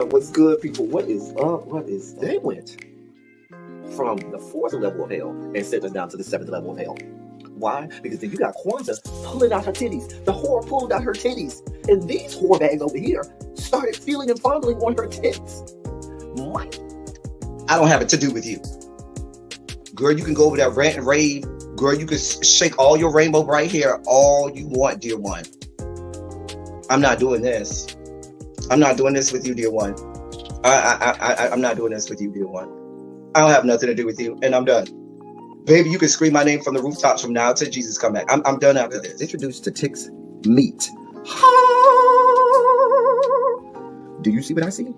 What's good, people? What is up? What is they went from the fourth level of hell and sent us down to the seventh level of hell. Why? Because then you got Kwanzaa pulling out her titties. The whore pulled out her titties. And these whore bags over here started feeling and fondling on her tits. What? I don't have it to do with you. Girl, you can go over there, rant and rave. Girl, you can shake all your rainbow bright hair all you want, dear one. I'm not doing this. I'm not doing this with you, dear one. I'm not doing this with you, dear one. I don't have nothing to do with you, and I'm done. Baby, you can scream my name from the rooftops from now till Jesus come back. I'm done after this. Introduced to Tick's Meat. Do you see what I see?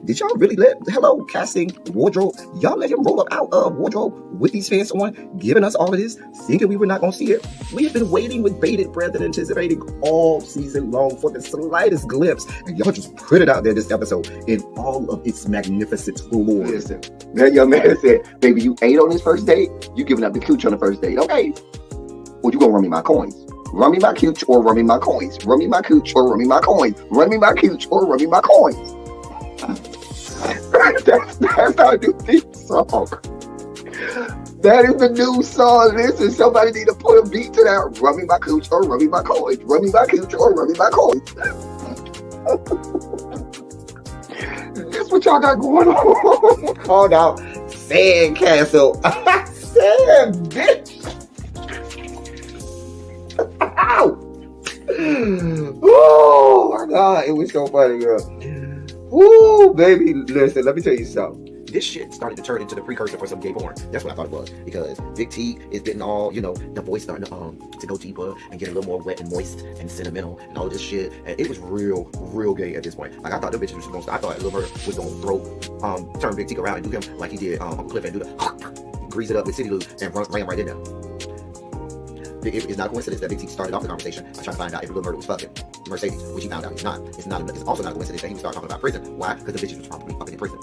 Did y'all really hello, casting, wardrobe, y'all let him roll up out of wardrobe with these fans on, giving us all of this, thinking we were not going to see it? We have been waiting with bated breath and anticipating all season long for the slightest glimpse, and y'all just put it out there this episode in all of its magnificent glory. Listen, that young man said, baby, you ate on this first date, you giving up the cooch on the first date, okay? Well, you gonna run me my coins. Run me my cooch or run me my coins. Run me my cooch or run me my coins. Run me my cooch or run me my coins. That's our new theme song. That is the new song. Listen, somebody need to put a beat to that. Run me my cooch or run me my coins. Run me my cooch or run me my coins. That's what y'all got going on. Called out Sandcastle. Sand, bitch. Ow. Oh my God, it was so funny, girl. Woo, baby, listen, let me tell you something. This shit started to turn into the precursor for some gay porn. That's what I thought it was. Because Big T is getting all, the voice starting to go deeper and get a little more wet and moist and sentimental and all this shit. And it was real gay at this point. Like, I thought the bitch was going to, I thought Lil Bird was going to turn Big T around and do him like he did Uncle Cliff and do the grease it up with City Lou and ran right in there. It's not a coincidence that Big T started off the conversation by trying to find out if Lil Murder was fucking Mercedes, which he found out he's not. It's also not a coincidence that he would start talking about prison. Why? Because the bitches was probably fucking in prison.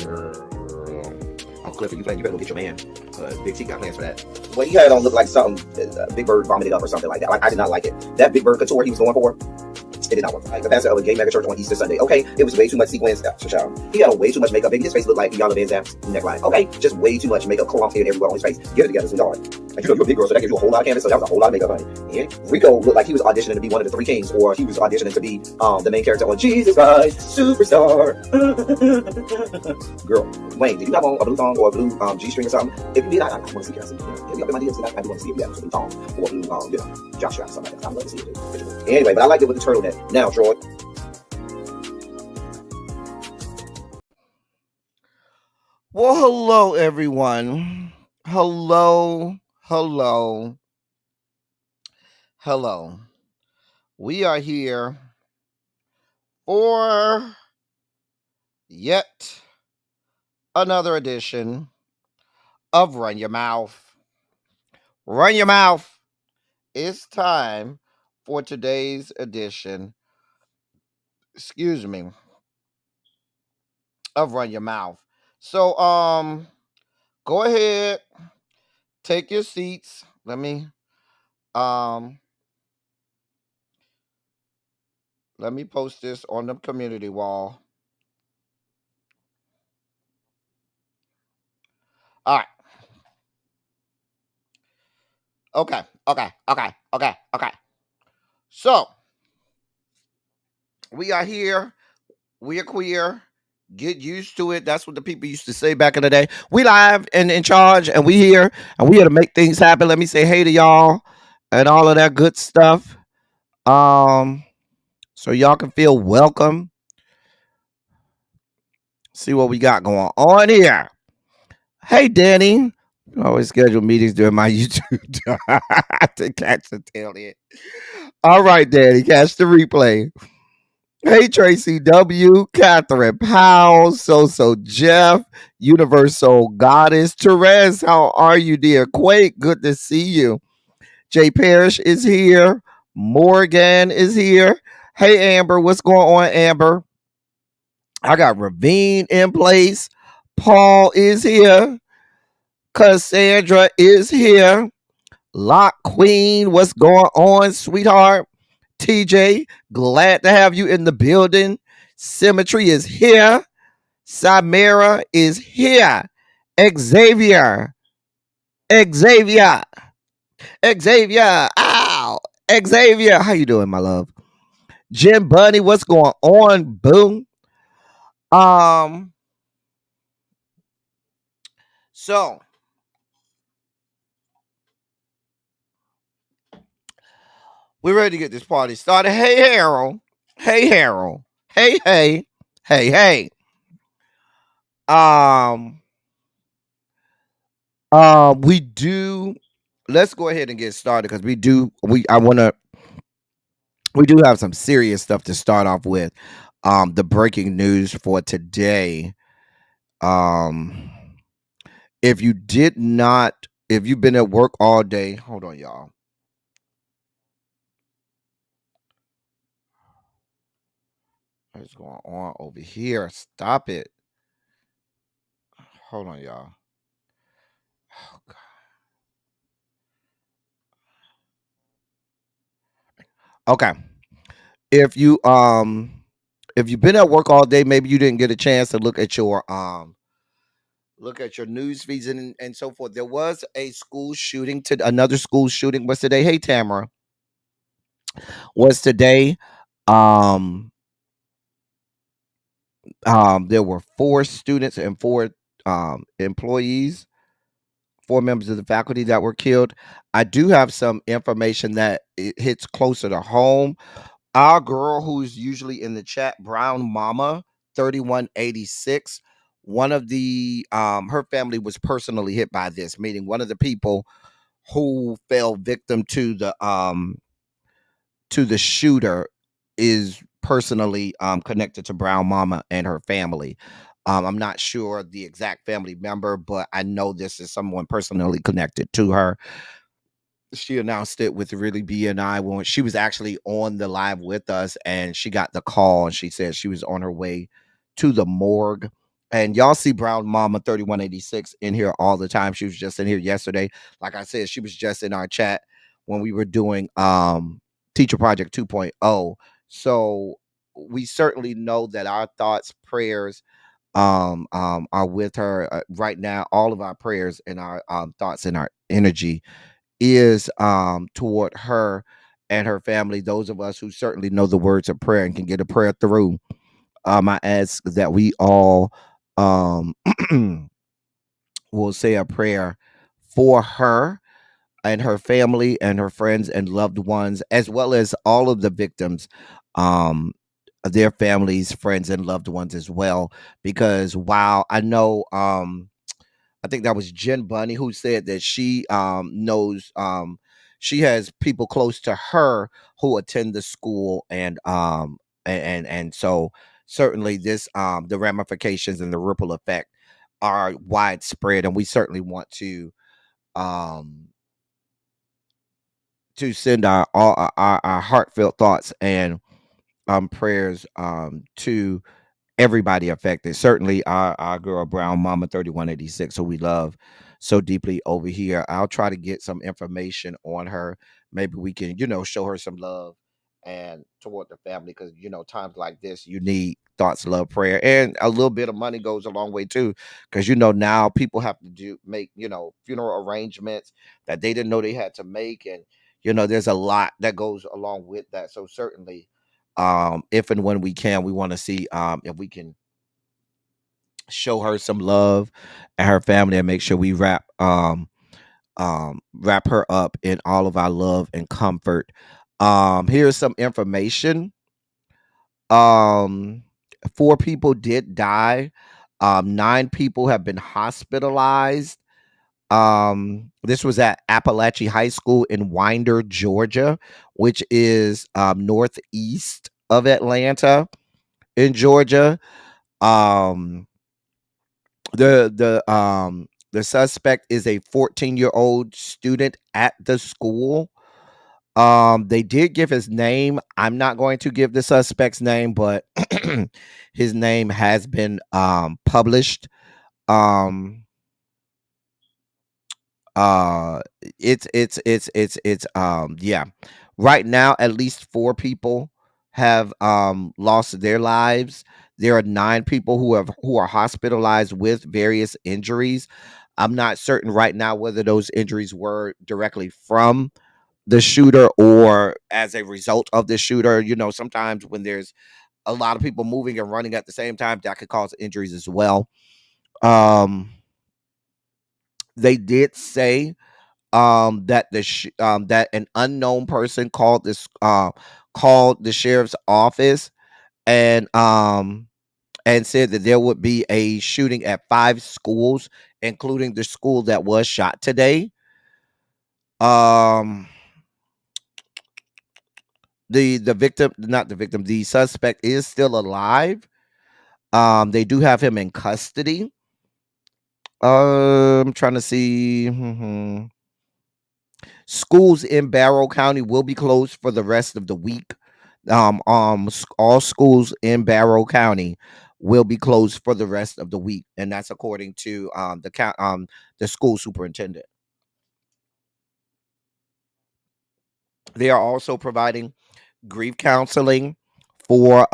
Girl. Uncle Cliff, you better go get your man. Big T got plans for that. Well, he had on look like something Big Bird vomited up or something like that. Like, I did not like it. That Big Bird couture he was going for, it did not work. Like the pastor of a gay mega church on Easter Sunday. Okay, it was way too much sequins. He had way too much makeup. Baby, his face looked like Yana Van Zap's neckline. Okay, just way too much makeup, clumped in everywhere on his face. Get it together, sweetheart. And you're a big girl, so that gives you a whole lot of canvas. So that was a whole lot of makeup, honey. Yeah. Rico looked like he was auditioning to be one of the three kings, or he was auditioning to be the main character on Jesus Christ Superstar. Girl, Wayne, did you have on a blue thong or a blue G-string or something? If you did, I want to see. Can I see? Hit me up in my DMs, and I do want to see if you have a blue thong or a blue jock strap or something like that. I'd love to see it too. Anyway, but I liked it with the turtleneck. Now, Troy. Well, hello, everyone. Hello. We are here for yet another edition of Run Your Mouth. Run Your Mouth. It's time for today's edition, of Run Your Mouth. So, go ahead, take your seats. Let me post this on the community wall. All right. Okay. So, we are here. We are queer. Get used to it. That's what the people used to say back in the day. We live and in charge, and we here, and we here to make things happen. Let me say hey to y'all and all of that good stuff. So y'all can feel welcome. See what we got going on here. Hey, Danny. I always schedule meetings during my YouTube to catch the tail end. All right, Danny, catch the replay. Hey, Tracy W, Catherine Powell, So Jeff, Universal Goddess, Therese, how are you, dear? Quake, good to see you. Jay Parrish is here. Morgan is here. Hey, Amber, what's going on, Amber? I got Ravine in place. Paul is here. Cassandra is here. Lock Queen, what's going on, sweetheart? TJ, glad to have you in the building. Symmetry is here. Samira is here. Xavier. Xavier. Xavier. Ow. Xavier. How you doing, my love? Jim Bunny, what's going on? Boom. Um, so we're ready to get this party started. Hey Harold. Hey Harold. Hey, hey. Hey, hey. Um, we do let's go ahead and get started because we do have some serious stuff to start off with. The breaking news for today. Um, if you did not, if you've been at work all day, hold on, y'all. What's going on over here? Stop it. Hold on, y'all. Oh, God. Okay. If you if you've been at work all day, maybe you didn't get a chance to look at your news feeds and so forth. There was a school shooting to another school shooting was today. Hey Tamara, was today. Um there were four students and four employees, four members of the faculty that were killed. I do have some information that it hits closer to home. Our girl who's usually in the chat, Brown Mama 3186, one of the her family was personally hit by this, meaning one of the people who fell victim to the shooter is personally connected to Brown Mama and her family. I'm not sure the exact family member, but I know this is someone personally connected to her. She announced it with Really BNI when she was actually on the live with us, and she got the call and she said she was on her way to the morgue. And y'all see Brown Mama 3186 in here all the time. She was just in here yesterday. Like I said, she was just in our chat when we were doing Teacher Project 2.0. So we certainly know that our thoughts, prayers are with her right now. All of our prayers and our thoughts and our energy is toward her and her family. Those of us who certainly know the words of prayer and can get a prayer through, I ask that we all um will say a prayer for her and her family and her friends and loved ones, as well as all of the victims, um their families, friends, and loved ones as well. Because while I know I think that was Jen Bunny who said that she knows she has people close to her who attend the school, and so certainly this the ramifications and the ripple effect are widespread, and we certainly want um to send our heartfelt thoughts and prayers to everybody affected. Certainly our girl Brown Mama 3186, who we love so deeply over here. I'll try to get some information on her. Maybe we can, show her some love and toward the family, because times like this you need thoughts, love, prayer, and a little bit of money goes a long way too. Because now people have to make funeral arrangements that they didn't know they had to make, and there's a lot that goes along with that. So certainly if and when we can, we want to see if we can show her some love and her family, and make sure we wrap her up in all of our love and comfort. Here's some information. um 4 people did die. 9 people have been hospitalized. This was at Appalachian High School in Winder, Georgia, which is northeast of Atlanta in Georgia. Um, the suspect is a 14-year-old student at the school. They did give his name. I'm not going to give the suspect's name, but his name has been published. Um, uh, it's yeah. Right now, at least 4 people have lost their lives. There are 9 people who are hospitalized with various injuries. I'm not certain right now whether those injuries were directly from the shooter or as a result of the shooter. You know, sometimes when there's a lot of people moving and running at the same time, that could cause injuries as well. Um, they did say that that an unknown person called the sheriff's office and said that there would be a shooting at 5 schools, including the school that was shot today. Um, the victim, not the victim, the suspect is still alive. They do have him in custody. I'm trying to see. Schools in Barrow County will be closed for the rest of the week. All schools in Barrow County will be closed for the rest of the week, and that's according to the school superintendent. They are also providing grief counseling for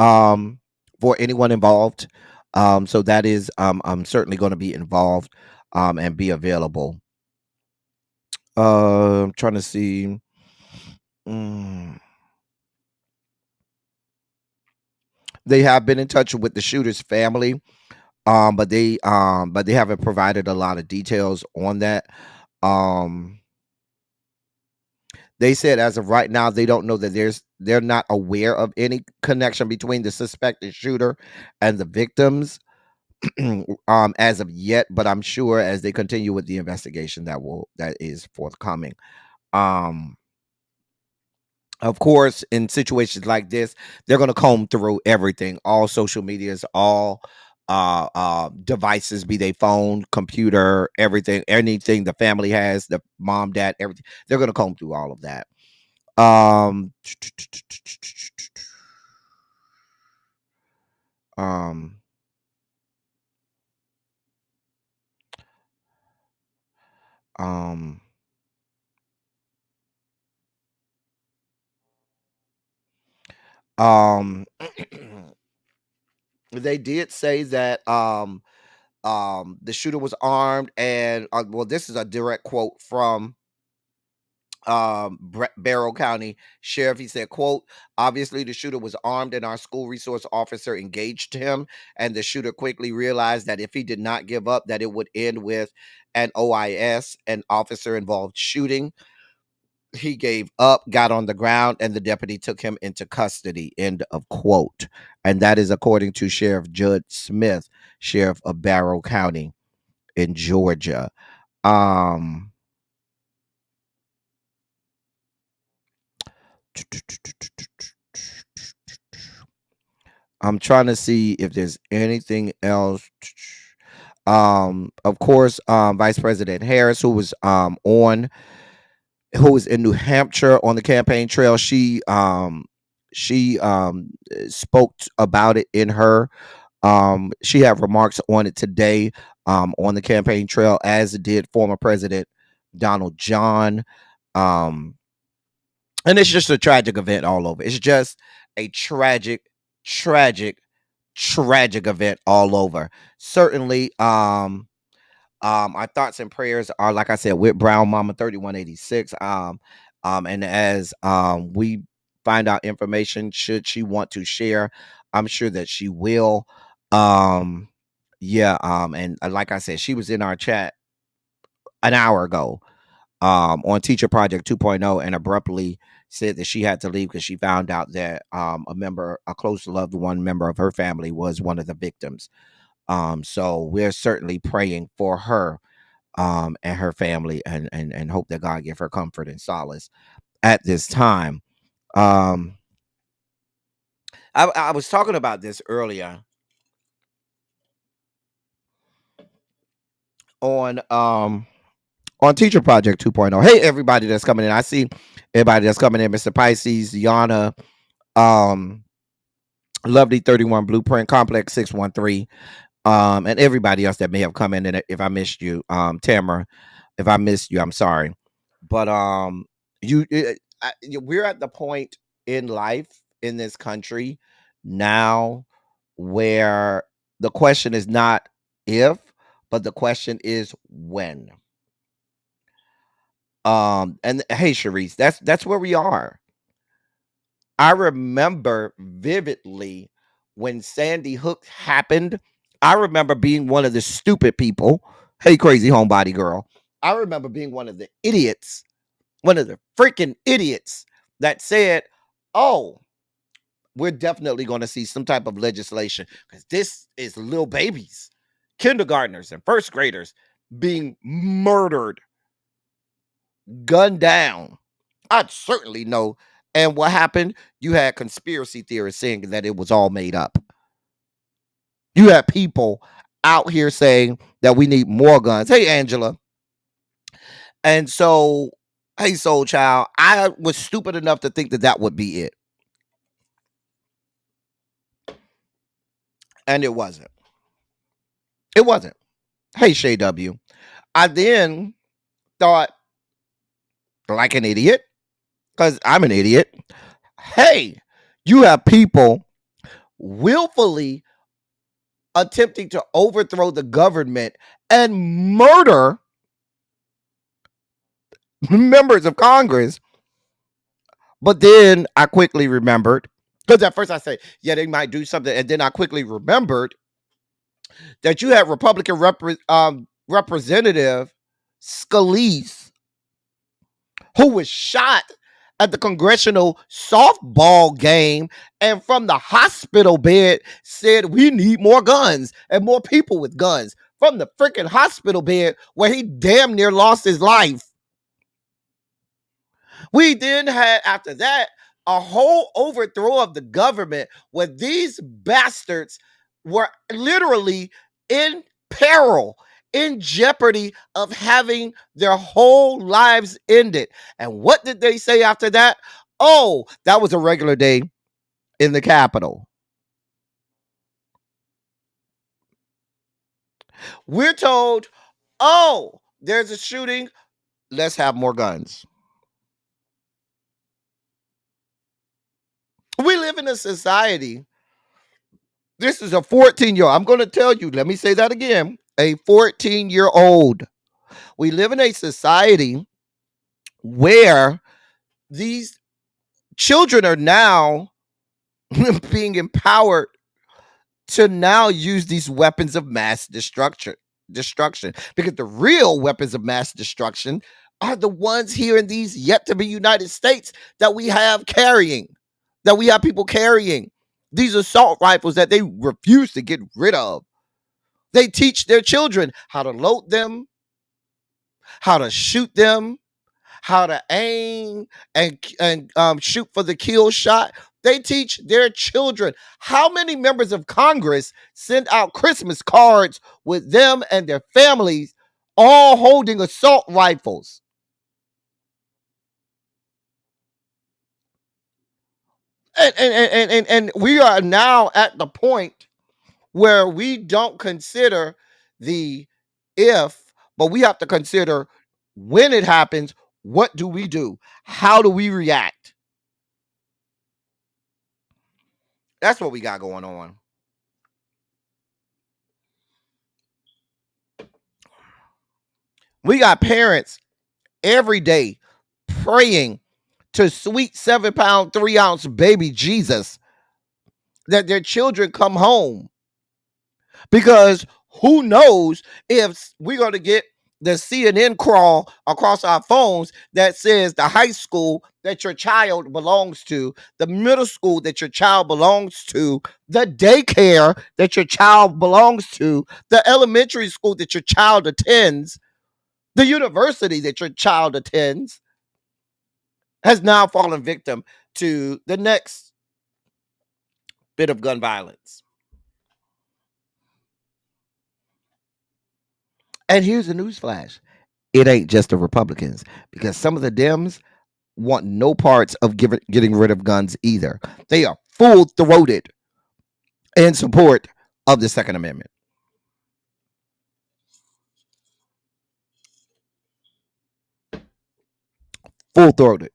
anyone involved. So that is I'm certainly going to be involved and be available. I'm trying to see. Mm. They have been in touch with the shooter's family, but they haven't provided a lot of details on that. Um, they said as of right now, they don't know that they're not aware of any connection between the suspected shooter and the victims as of yet, but I'm sure as they continue with the investigation that is forthcoming. Um, of course, in situations like this, they're going to comb through everything, all social medias, all devices, be they phone, computer, everything, anything the family has, the mom, dad, everything. They're going to comb through all of that. Um, um, um, um, they did say that the shooter was armed, and well, this is a direct quote from Barrow County Sheriff. He said, quote, obviously the shooter was armed and our school resource officer engaged him, and the shooter quickly realized that if he did not give up, that it would end with an OIS, an officer involved shooting. He gave up, got on the ground, and the deputy took him into custody, end of quote. And that is according to Sheriff Judd Smith, Sheriff of Barrow County in Georgia. um I'm trying to see if there's anything else. Of course, Vice President Harris, who was in New Hampshire on the campaign trail, she spoke about it in her. She had remarks on it today on the campaign trail, as did former President Donald John. Um, and it's just a tragic event all over. It's just a tragic, tragic event all over. Certainly, our thoughts and prayers are, like I said, with Brown Mama 3186. And as we find out information, should she want to share, I'm sure that she will. Um, yeah. And like I said, she was in our chat an hour ago on Teacher Project 2.0, and abruptly said that she had to leave because she found out that a close loved one member of her family was one of the victims. So we're certainly praying for her and her family, and hope that God give her comfort and solace at this time. Um, I was talking about this earlier on Teacher Project 2.0. Hey, everybody that's coming in. I see everybody that's coming in. Mr. Pisces, Yana, um, Lovely 31, Blueprint Complex 613, and everybody else that may have come in. And if I missed you, Tamara, if I missed you, I'm sorry. But we're at the point in life in this country now where the question is not if, but the question is when. And hey, Sharice, that's where we are. I remember vividly when Sandy Hook happened. I remember being one of the stupid people. Hey, crazy homebody girl. I remember being one of the idiots, one of the freaking idiots that said, oh, we're definitely going to see some type of legislation because this is little babies, kindergartners and first graders being murdered, gunned down. I'd certainly know. And what happened? You had conspiracy theorists saying that it was all made up. You had people out here saying that we need more guns. Hey, Angela. And so, hey, Soul Child, I was stupid enough to think that that would be it. And it wasn't. It wasn't. Hey, Shay W. I then thought, like an idiot, because I'm an idiot. Hey, you have people willfully attempting to overthrow the government and murder members of Congress. But then I quickly remembered, because at first I said, yeah, they might do something. And then I quickly remembered that you had Republican Representative Scalise, who was shot at the congressional softball game and from the hospital bed said we need more guns and more people with guns from the freaking hospital bed where he damn near lost his life. We then had, after that, a whole overthrow of the government where these bastards were literally in peril, in jeopardy of having their whole lives ended. And what did they say after that? Oh, that was a regular day in the Capitol. We're told, oh, there's a shooting. Let's have more guns. We live in a society. This is a 14-year-old. I'm going to tell you, let me say that again. A 14-year-old. We live in a society where these children are now being empowered to now use these weapons of mass destruction. Because the real weapons of mass destruction are the ones here in these yet to be United States that we have carrying, that we have people carrying. These assault rifles that they refuse to get rid of. They teach their children how to load them, how to shoot them, how to aim and shoot for the kill shot. They teach their children. How many members of Congress send out Christmas cards with them and their families all holding assault rifles? And we are now at the point where we don't consider the if, but we have to consider when it happens, what do we do? How do we react? That's what we got going on. We got parents every day praying to sweet 7-pound, 3-ounce baby Jesus that their children come home. Because who knows if we're going to get the CNN crawl across our phones that says the high school that your child belongs to, the middle school that your child belongs to, the daycare that your child belongs to, the elementary school that your child attends, the university that your child attends has now fallen victim to the next bit of gun violence. And here's the newsflash. It ain't just the Republicans, because some of the Dems want no parts of getting rid of guns either. They are full-throated in support of the Second Amendment. Full-throated.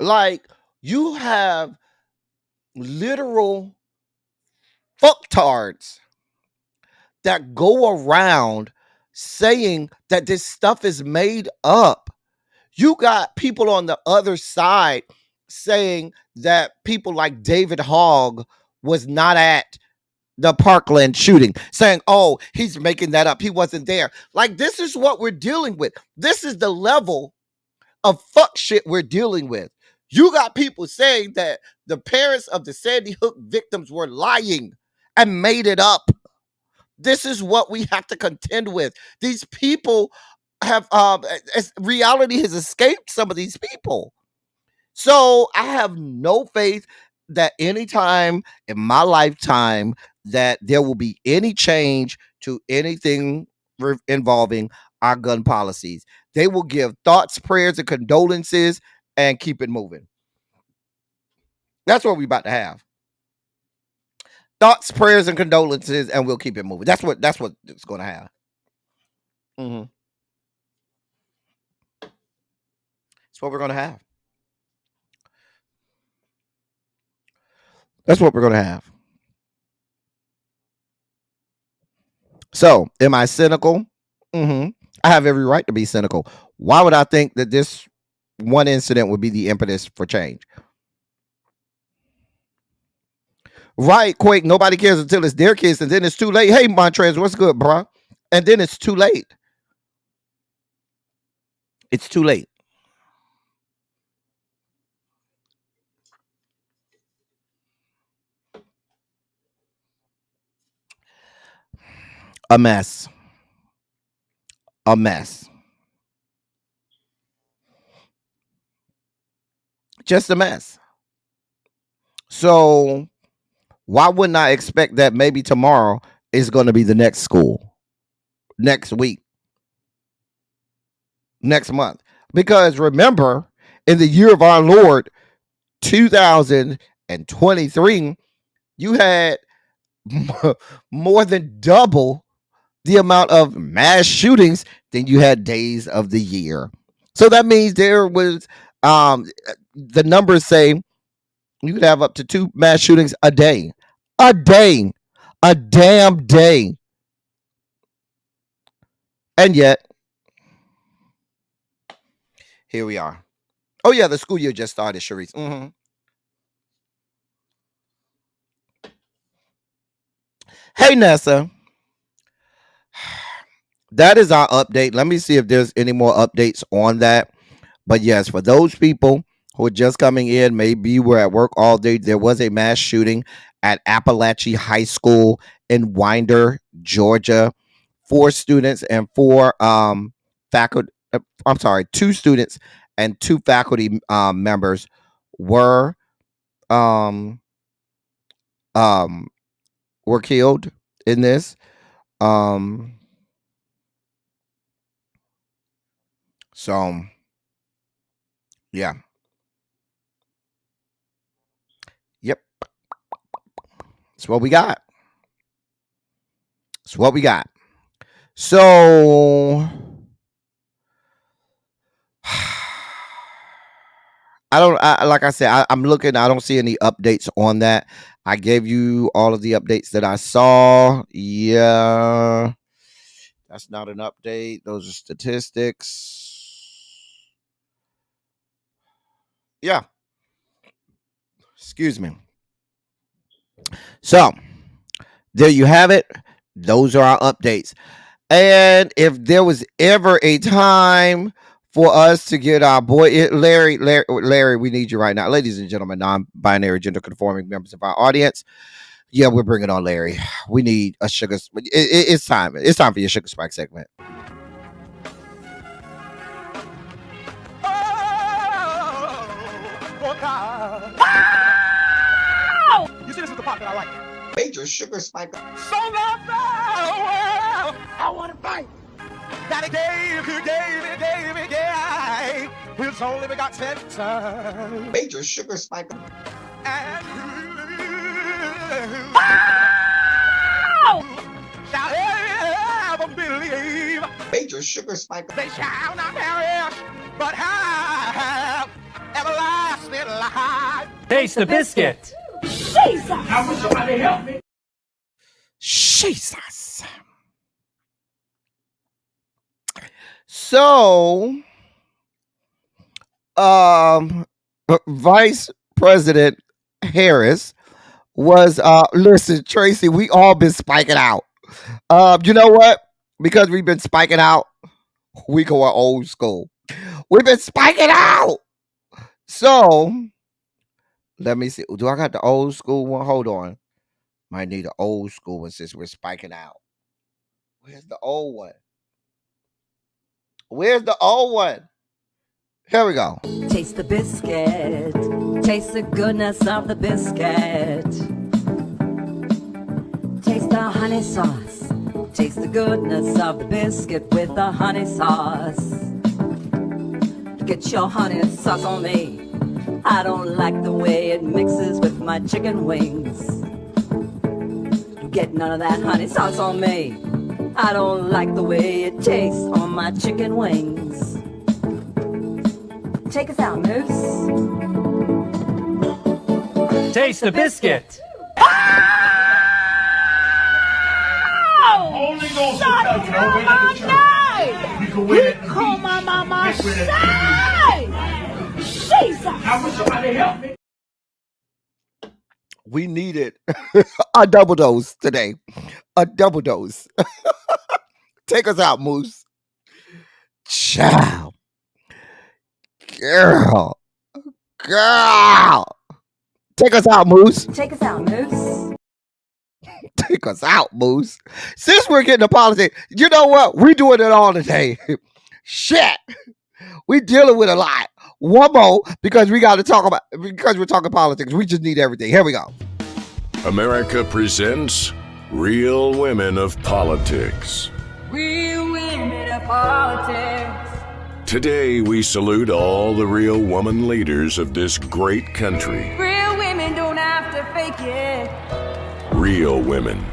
Like, you have literal fucktards that go around saying that this stuff is made up. You got people on the other side saying that people like David Hogg was not at the Parkland shooting, saying, oh, he's making that up. He wasn't there. Like, this is what we're dealing with. This is the level of fuck shit we're dealing with. You got people saying that the parents of the Sandy Hook victims were lying and made it up. This is what we have to contend with. These people have reality has escaped some of these people. So I have no faith that anytime in my lifetime that there will be any change to anything involving our gun policies. They will give thoughts, prayers, and condolences and keep it moving. That's what we're about to have. Thoughts, prayers, and condolences, and we'll keep it moving. That's what it's going to have. Mm-hmm. That's what we're going to have. That's what we're going to have. So, am I cynical? Mm-hmm. I have every right to be cynical. Why would I think that this one incident would be the impetus for change? Right, Quake. Nobody cares until it's their kids, and then it's too late. Hey, Montrez, what's good, bro? And then it's too late. It's too late. A mess. A mess. Just a mess. So why wouldn't I expect that maybe tomorrow is going to be the next school, next week, next month? Because remember, in the year of our Lord, 2023, you had more than double the amount of mass shootings than you had days of the year. So that means there was, the numbers say you could have up to 2 mass shootings a day. A day. A damn day. And yet, here we are. Oh, yeah, the school year just started, Sharice. Mm-hmm. Hey, Nessa. That is our update. Let me see if there's any more updates on that. But yes, for those people who are just coming in, maybe you were at work all day, there was a mass shooting at Appalachian High School in Winder, Georgia. 4 students and 4 faculty. I'm sorry, 2 students and 2 faculty members were killed in this. So yeah. Yep. That's what we got. That's what we got. So like I said, I'm looking. I don't see any updates on that. I gave you all of the updates that I saw. Yeah. That's not an update. Those are statistics. Yeah. Excuse me. So, there you have it. Those are our updates. And if there was ever a time for us to get our boy Larry, we need you right now, ladies and gentlemen, non-binary, gender-conforming members of our audience. Yeah, we're bringing on Larry. We need a sugar. It's time. It's time for your sugar spike segment. Oh God. You see, this is the part that I like. Major sugar spike. So love now, I want to fight. That he gave his only begotten son. Major sugar spike. And shall ever believe. Major sugar spike. They shall not perish, but have last little light. Taste the biscuit. Jesus. So, Vice President Harris was listen, Tracy, we all been spiking out. You know what? Because we've been spiking out, we go old school. We've been spiking out. So let me see. Do I got the old school one? Hold on. Might need an old school one since we're spiking out. Where's the old one? Where's the old one? Here we go. Taste the biscuit. Taste the goodness of the biscuit. Taste the honey sauce. Taste the goodness of the biscuit with the honey sauce. Get your honey sauce on me. I don't like the way it mixes with my chicken wings. Get none of that honey sauce on me. I don't like the way it tastes on my chicken wings. Take us out, Moose. Taste the biscuit. Holy Ghost, we come on my side. Jesus. I wish somebody help me. We needed a double dose today. A double dose. Take us out, Moose. Child. Girl. Take us out, Moose. Take us out, Moose. Take us out, Moose. Since we're getting to politics, you know what? We're doing it all today. Shit. We dealing with a lot. One more because we got to talk about, because we're talking politics. We just need everything. Here we go. America presents Real Women of Politics. Real women of politics. Today we salute all the real woman leaders of this great country. Real women don't have to fake it. Real women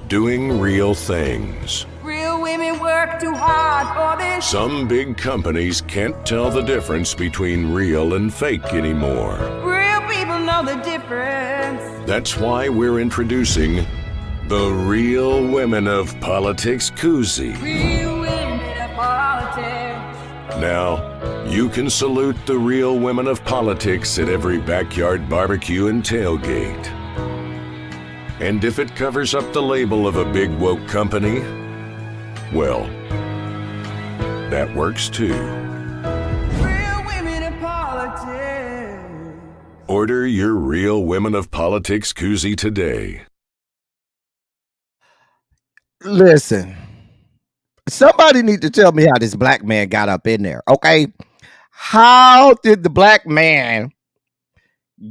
doing real things. Real women work too hard for this. Some big companies can't tell the difference between real and fake anymore. Real people know the difference. That's why we're introducing the Real Women of Politics koozie. Real women of politics. Now, you can salute the real women of politics at every backyard barbecue and tailgate. And if it covers up the label of a big woke company, well, that works too. Real women of politics. Order your Real Women of Politics koozie today. Listen, somebody need to tell me how this black man got up in there, okay? How did the black man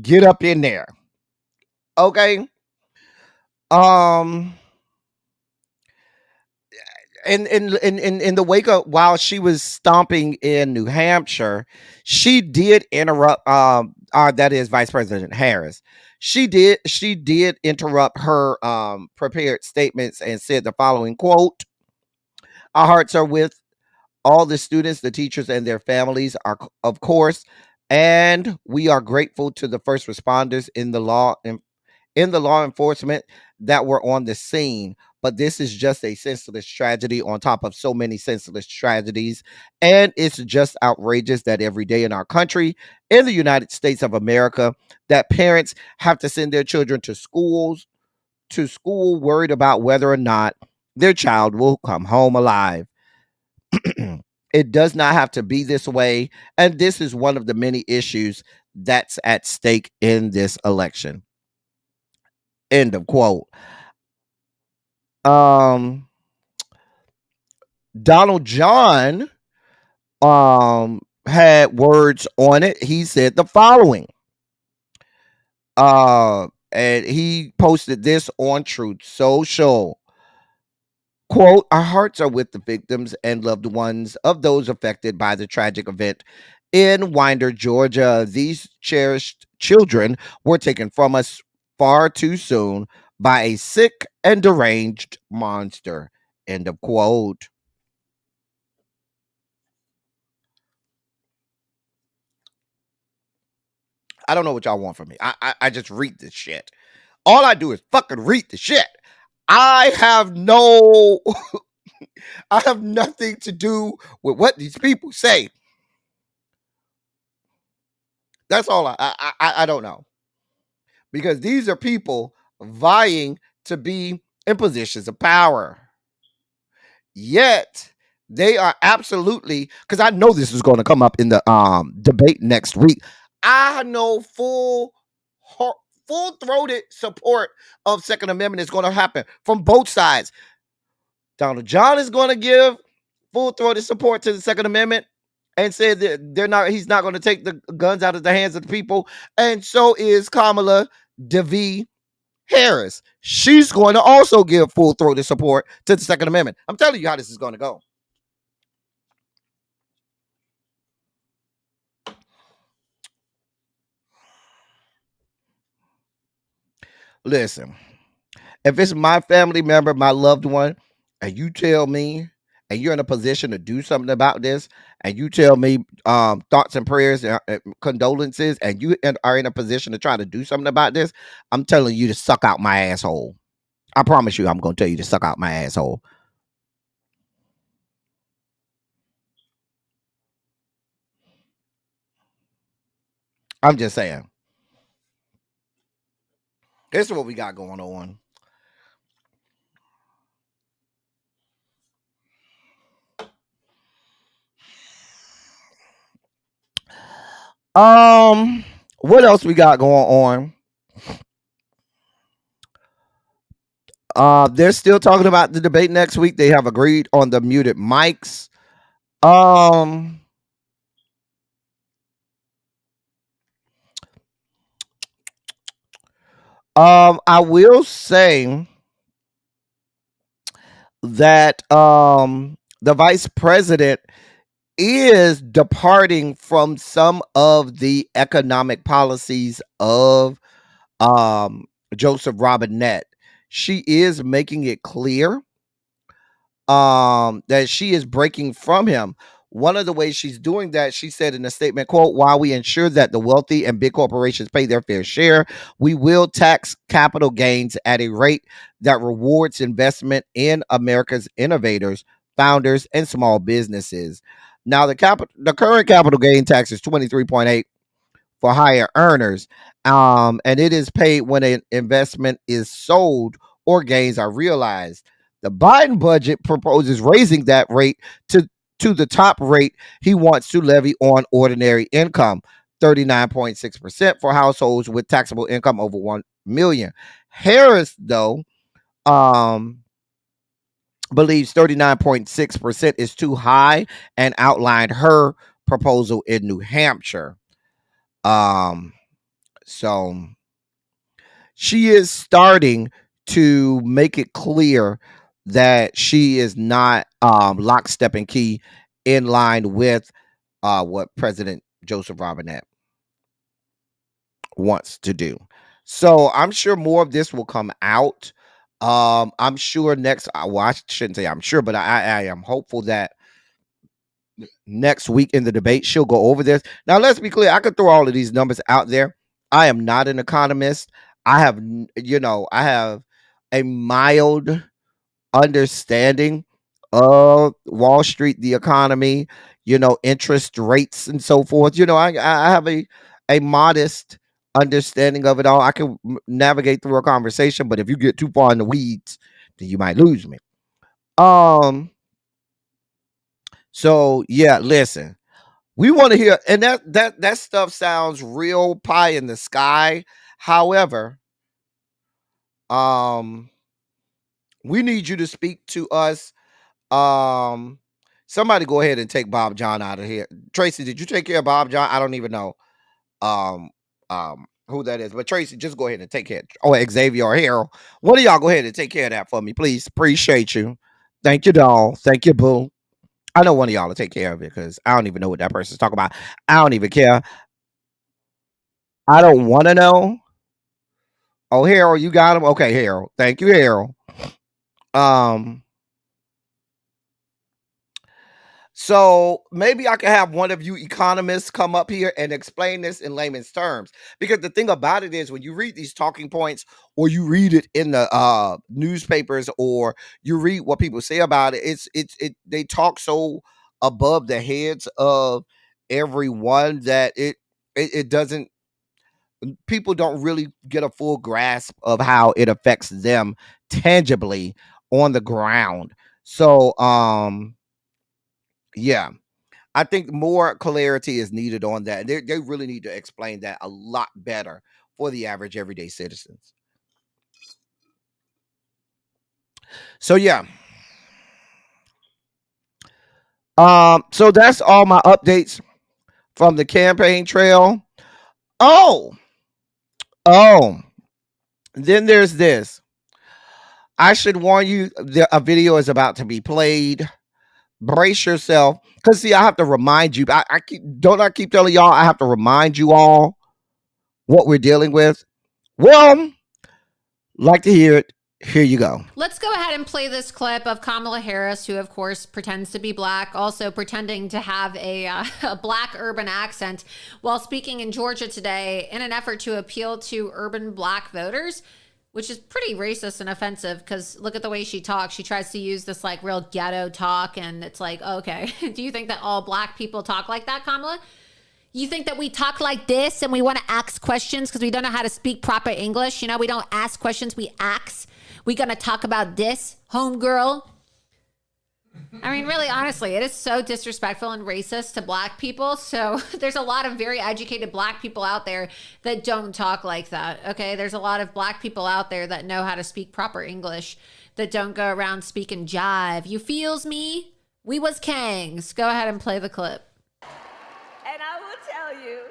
get up in there? Okay? In the wake up while she was stomping in New Hampshire, she did interrupt that is Vice President Harris. She did interrupt her prepared statements and said the following quote: "Our hearts are with all the students, the teachers, and their families, are, of course, and we are grateful to the first responders in the law enforcement that were on the scene. But this is just a senseless tragedy on top of so many senseless tragedies. And it's just outrageous that every day in our country, in the United States of America, that parents have to send their children to school worried about whether or not their child will come home alive. It does not have to be this way. And this is one of the many issues that's at stake in this election." End of quote. Donald John had words on it. He said the following. And he posted this on Truth Social. Quote, "Our hearts are with the victims and loved ones of those affected by the tragic event in Winder, Georgia. These cherished children were taken from us far too soon by a sick and deranged monster." End of quote. I don't know what y'all want from me. I just read this shit. All I do is fucking read the shit. I have no, I have nothing to do with what these people say. That's all I don't know. Because these are people vying to be in positions of power. Yet they are absolutely, because I know this is going to come up in the debate next week. I know full-throated support of Second Amendment is going to happen from both sides. Donald John is going to give full-throated support to the Second Amendment and said that he's not going to take the guns out of the hands of the people. And so is Kamala DeVie Harris. She's going to also give full-throated support to the Second Amendment. I'm telling you how this is going to go. Listen, if it's my family member, my loved one, and you tell me, and you're in a position to do something about this, and you tell me thoughts and prayers and condolences, and you are in a position to try to do something about this, I'm telling you to suck out my asshole. I promise you, I'm going to tell you to suck out my asshole. I'm just saying. This is what we got going on. What else we got going on? They're still talking about the debate next week. They have agreed on the muted mics. I will say that the vice president is departing from some of the economic policies of Joseph Robinette. She is making it clear that she is breaking from him. One of the ways she's doing that, she said in a statement, quote, while we ensure that the wealthy and big corporations pay their fair share, we will tax capital gains at a rate that rewards investment in America's innovators, founders, and small businesses. Now, the current capital gain tax is 23.8 for higher earners, and it is paid when an investment is sold or gains are realized. The Biden budget proposes raising that rate to the top rate he wants to levy on ordinary income, 39.6% for households with taxable income over 1 million. Harris, though, believes 39.6% is too high and outlined her proposal in New Hampshire. So she is starting to make it clear that she is not lockstep and key in line with what President Joseph Robinette wants to do. So I'm sure more of this will come out. I'm sure well, I shouldn't say I'm sure, but I am hopeful that next week in the debate she'll go over this. Now, let's be clear. I could throw all of these numbers out there. I am not an economist. I have a mild understanding of Wall Street, the economy, interest rates and so forth. I have a modest understanding of it all. I can navigate through a conversation, but if you get too far in the weeds, then you might lose me. So yeah, listen. We want to hear, and that stuff sounds real pie in the sky. However, we need you to speak to us. Somebody go ahead and take Bob John out of here. Tracy, did you take care of Bob John? I don't even know who that is, but Tracy, just go ahead and take care. Oh, Xavier or Harold, one of y'all go ahead and take care of that for me, please. Appreciate you. Thank you, doll. Thank you, boo. I know one of y'all to take care of it because I don't even know what that person's talking about. I don't even care. I don't want to know. Oh, Harold, you got him? Okay, Harold. Thank you, Harold. So maybe I can have one of you economists come up here and explain this in layman's terms. Because the thing about it is, when you read these talking points, or you read it in the newspapers, or you read what people say about it, they talk so above the heads of everyone that it doesn't. People don't really get a full grasp of how it affects them tangibly on the ground. So yeah, I think more clarity is needed on that. They really need to explain that a lot better for the average everyday citizens. So yeah. So that's all my updates from the campaign trail. Oh, oh, then there's this. I should warn you, a video is about to be played. Brace yourself. Because see, I have to remind you. I keep telling y'all I have to remind you all what we're dealing with. Well, like to hear it. Here you go. Let's go ahead and play this clip of Kamala Harris, who of course pretends to be black, also pretending to have a black urban accent while speaking in Georgia today in an effort to appeal to urban black voters, which is pretty racist and offensive because look at the way she talks. She tries to use this like real ghetto talk, and it's like, okay, do you think that all black people talk like that, Kamala? You think that we talk like this and we want to ask questions because we don't know how to speak proper English? You know, we don't ask questions, we ask. We gonna talk about this, homegirl? I mean, really, honestly, it is so disrespectful and racist to black people. So there's a lot of very educated black people out there that don't talk like that, okay? There's a lot of black people out there that know how to speak proper English, that don't go around speaking jive. You feels me? We was kangs. Go ahead and play the clip. And I will tell you,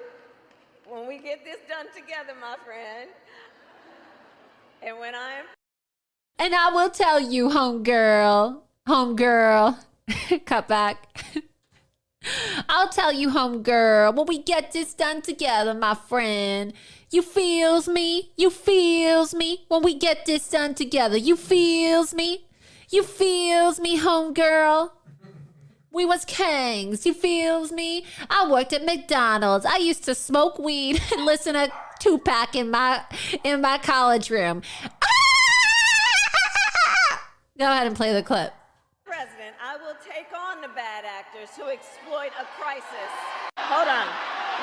when we get this done together, my friend, and when I'm... And I will tell you, homegirl, cut back. I'll tell you, homegirl, when we get this done together, my friend. You feels me? You feels me? When we get this done together, you feels me? You feels me, homegirl? We was kangs. You feels me? I worked at McDonald's. I used to smoke weed and listen to Tupac in my college room. Go ahead and play the clip. President, I will take on the bad actors who exploit a crisis. Hold on.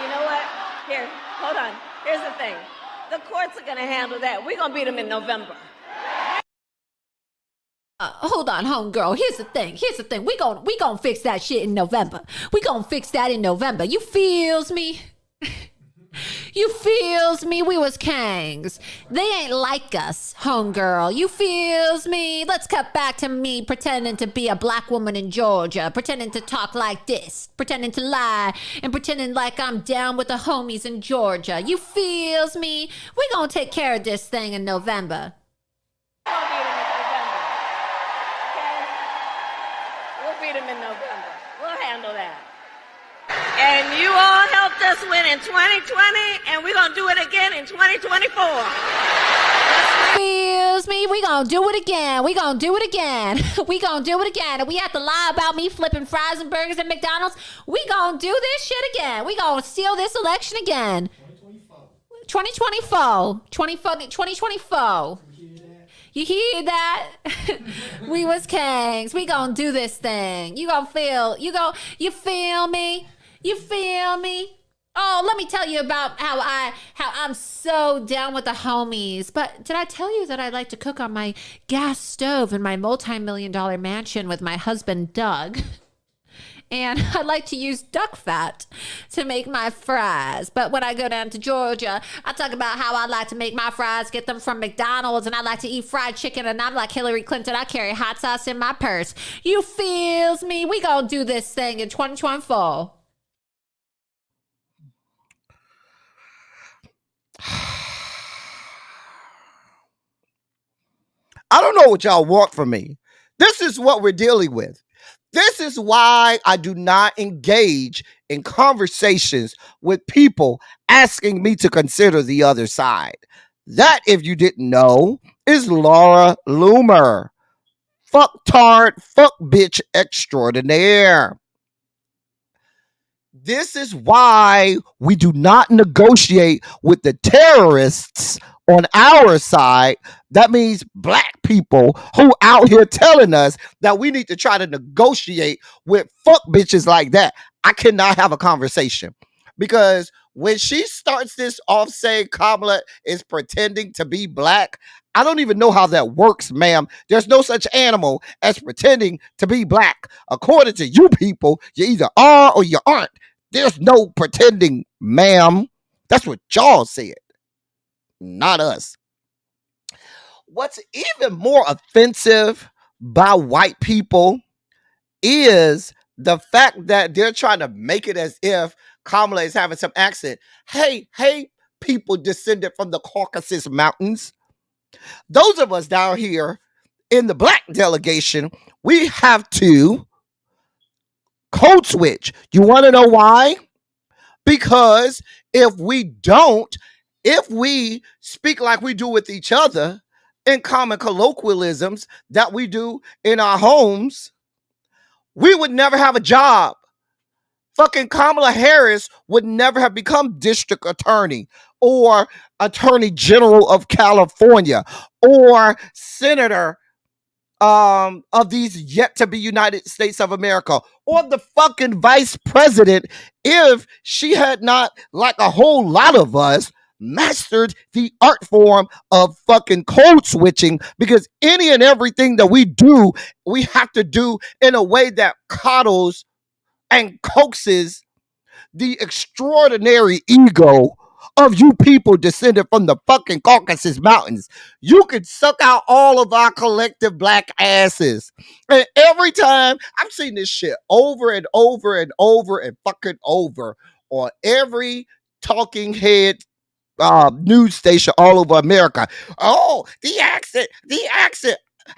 You know what? Here, hold on. Here's the thing. The courts are going to handle that. We're going to beat them in November. Hold on, homegirl. Here's the thing. We gon' fix that shit in November. We gon' fix that in November. You feels me? You feels me? We was kangs. They ain't like us, homegirl. You feels me? Let's cut back to me pretending to be a black woman in Georgia, pretending to talk like this, pretending to lie, and pretending like I'm down with the homies in Georgia. You feels me? We gonna take care of this thing in November. We'll beat them in November. We'll handle that. And you all helped us win in 2020, and we're going to do it again in 2024. Feels me? We gonna do it again. We gonna do it again. We gonna do it again. And we have to lie about me flipping fries and burgers at McDonald's. We gonna do this shit again. We gonna steal this election again. 2024. 2024. You hear that? We was kangs. We gonna do this thing. You feel me? You feel me? Oh, let me tell you about how I'm so down with the homies. But did I tell you that I like to cook on my gas stove in my multi-million-dollar mansion with my husband, Doug? And I like to use duck fat to make my fries. But when I go down to Georgia, I talk about how I like to make my fries, get them from McDonald's, and I like to eat fried chicken, and I'm like Hillary Clinton. I carry hot sauce in my purse. You feels me? We gonna do this thing in 2024. I don't know what y'all want from me. This is what we're dealing with. This is why I do not engage in conversations with people asking me to consider the other side. That, if you didn't know, is Laura Loomer. Fucktard, fuck bitch extraordinaire. This is why we do not negotiate with the terrorists on our side. That means black people who out here telling us that we need to try to negotiate with fuck bitches like that. I cannot have a conversation because when she starts this off saying Kamala is pretending to be black, I don't even know how that works, ma'am. There's no such animal as pretending to be black. According to you people, you either are or you aren't. There's no pretending, ma'am. That's what y'all said, not us. What's even more offensive by white people is the fact that they're trying to make it as if Kamala is having some accent. Hey, people descended from the Caucasus Mountains. Those of us down here in the black delegation, we have to code switch. You want to know why? Because if we speak like we do with each other in common colloquialisms that we do in our homes, we would never have a job. Fucking Kamala Harris would never have become district attorney or attorney general of California or senator of these yet to be United States of America or the fucking vice president if she had not, like a whole lot of us, mastered the art form of fucking code switching, because any and everything that we do, we have to do in a way that coddles and coaxes the extraordinary ego of you people descended from the fucking Caucasus Mountains. You could suck out all of our collective black asses. And every time, I've seen this shit over and over and over and fucking over on every talking head news station all over America. Oh, the accent.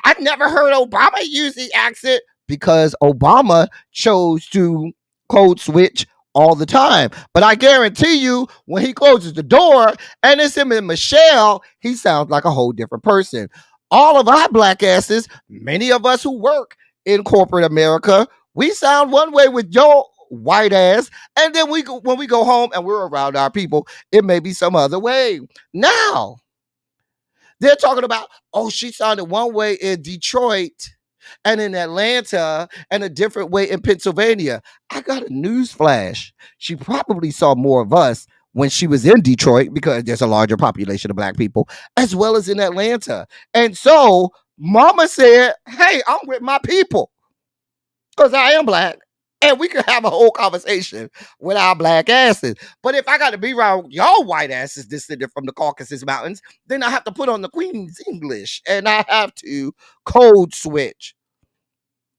I never heard Obama use the accent because Obama chose to code switch all the time. But I guarantee you, when he closes the door and it's him and Michelle, he sounds like a whole different person. All of our black asses, many of us who work in corporate America, we sound one way with your white ass, and then when we go home and we're around our people, it may be some other way. Now, they're talking about, oh, she sounded one way in Detroit and in Atlanta and a different way in Pennsylvania. I got a news flash. She probably saw more of us when she was in Detroit because there's a larger population of black people, as well as in Atlanta. And so mama said, hey, I'm with my people because I am black. And we could have a whole conversation with our black asses. But if I got to be around y'all white asses descended from the Caucasus Mountains, then I have to put on the Queen's English and I have to code switch.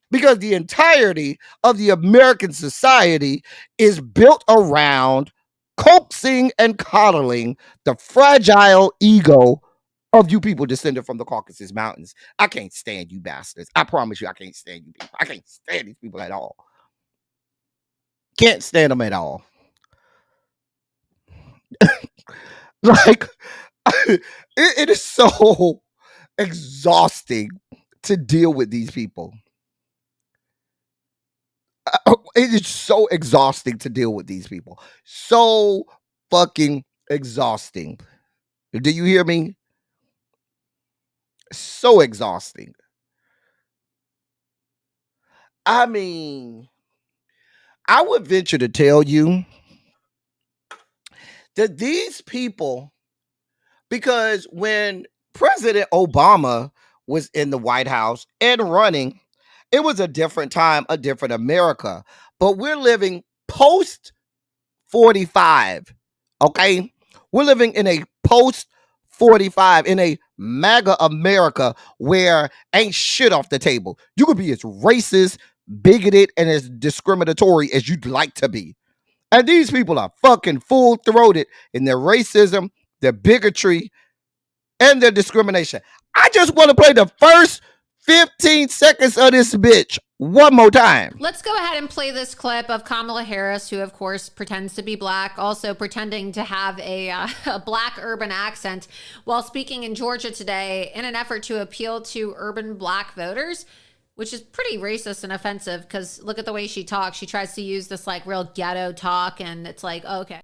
Because the entirety of the American society is built around coaxing and coddling the fragile ego of you people descended from the Caucasus Mountains. I can't stand you bastards. I promise you I can't stand you people. I can't stand these people at all. Can't stand them at all. Like, it is so exhausting to deal with these people. It is so exhausting to deal with these people. So fucking exhausting. Do you hear me? So exhausting. I mean, I would venture to tell you that these people, because when President Obama was in the White House and running, it was a different time, a different America. But we're living post 45. Okay? We're living in a post 45, in a MAGA America where ain't shit off the table. You could be as racist, bigoted, and as discriminatory as you'd like to be. And these people are fucking full-throated in their racism, their bigotry, and their discrimination. I just want to play the first 15 seconds of this bitch one more time. Let's go ahead and play this clip of Kamala Harris, who of course pretends to be black, also pretending to have a black urban accent while speaking in Georgia today in an effort to appeal to urban black voters, which is pretty racist and offensive because look at the way she talks. She tries to use this like real ghetto talk, and it's like, okay.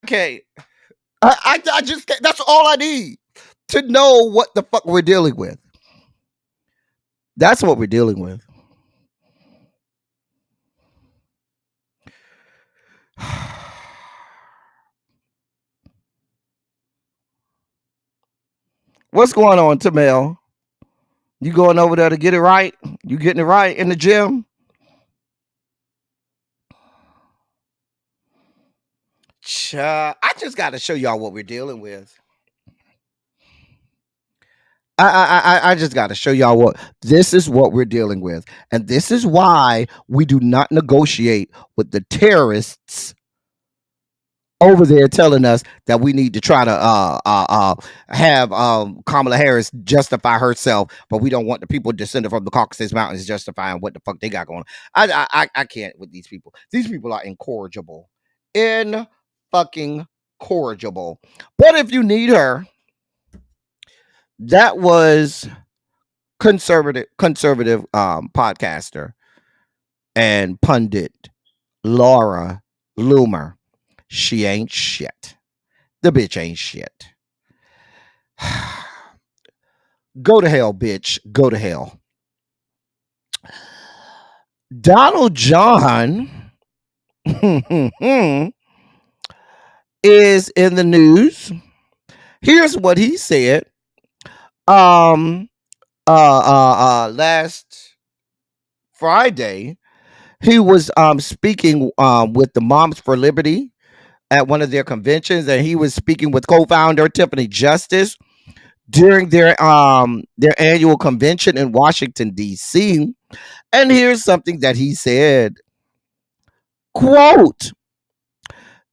Okay. I just, that's all I need to know what the fuck we're dealing with. That's what we're dealing with. What's going on, Tamel? You going over there to get it right? You getting it right in the gym? I just got to show y'all what we're dealing with. I just got to show y'all what this is what we're dealing with, and this is why we do not negotiate with the terrorists over there telling us that we need to try to have Kamala Harris justify herself, but we don't want the people descended from the Caucasus Mountains justifying what the fuck they got going on. I can't with these people. These people are incorrigible, in fucking corrigible. But if you need her, that was conservative podcaster and pundit Laura Loomer. She ain't shit. The bitch ain't shit. Go to hell, bitch. Go to hell. Donald John is in the news. Here's what he said. Last Friday, he was speaking with the Moms for Liberty at one of their conventions, and he was speaking with co-founder Tiffany Justice during their annual convention in Washington, D.C. And here's something that he said. Quote,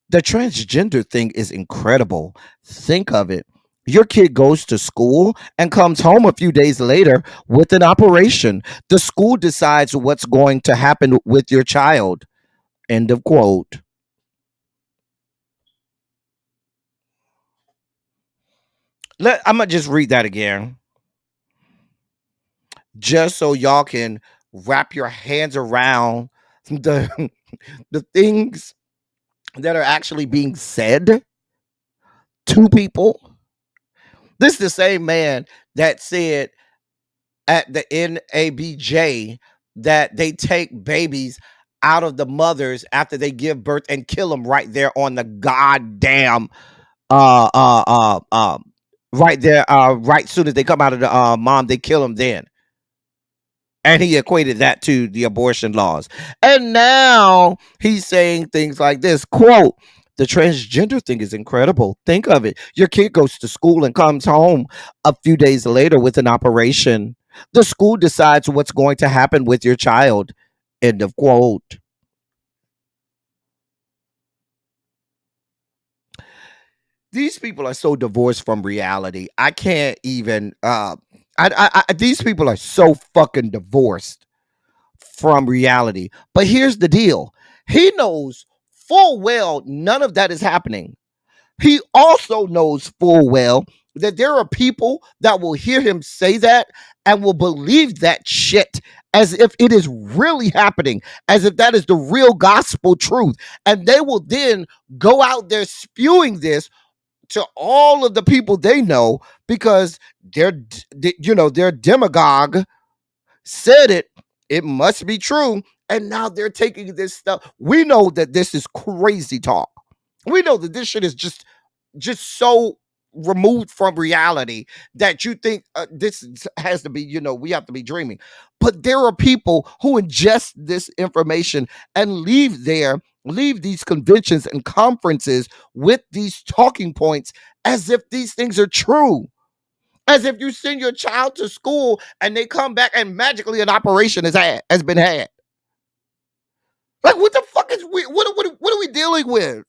the transgender thing is incredible. Think of it. Your kid goes to school and comes home a few days later with an operation. The school decides what's going to happen with your child. End of quote. I'm going to just read that again. Just so y'all can wrap your hands around the things that are actually being said to people. This is the same man that said at the NABJ that they take babies out of the mothers after they give birth and kill them right there on the goddamn right there right soon as they come out of the mom, they kill them then. And he equated that to the abortion laws. And now he's saying things like this, quote, the transgender thing is incredible. Think of it. Your kid goes to school and comes home a few days later with an operation. The school decides what's going to happen with your child. End of quote. These people are so divorced from reality. I can't even these people are so fucking divorced from reality. But here's the deal. He knows full well none of that is happening. He also knows full well that there are people that will hear him say that and will believe that shit as if it is really happening, as if that is the real gospel truth. And they will then go out there spewing this to all of the people they know because their demagogue said it. It must be true. And now they're taking this stuff. We know that this is crazy talk. We know that this shit is just so removed from reality that you think this has to be, we have to be dreaming. But there are people who ingest this information and leave these conventions and conferences with these talking points as if these things are true. As if you send your child to school and they come back and magically an operation has been had. Like, what the fuck is what are we dealing with?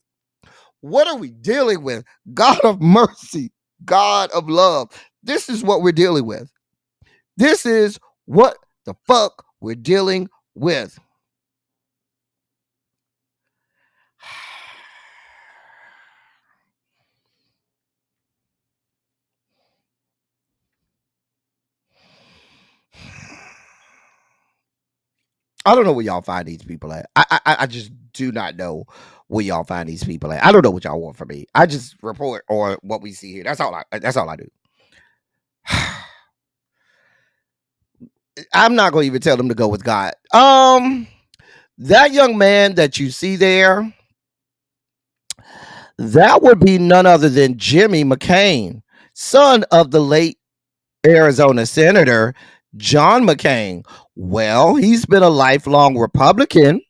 What are we dealing with? God of mercy, God of love. This is what we're dealing with. This is what the fuck we're dealing with. I don't know where y'all find these people at. I just do not know where y'all find these people at. I don't know what y'all want from me. I just report on what we see here. That's all I do. I'm not going to even tell them to go with God. That young man that you see there, that would be none other than Jimmy McCain, son of the late Arizona Senator John McCain. Well, he's been a lifelong Republican,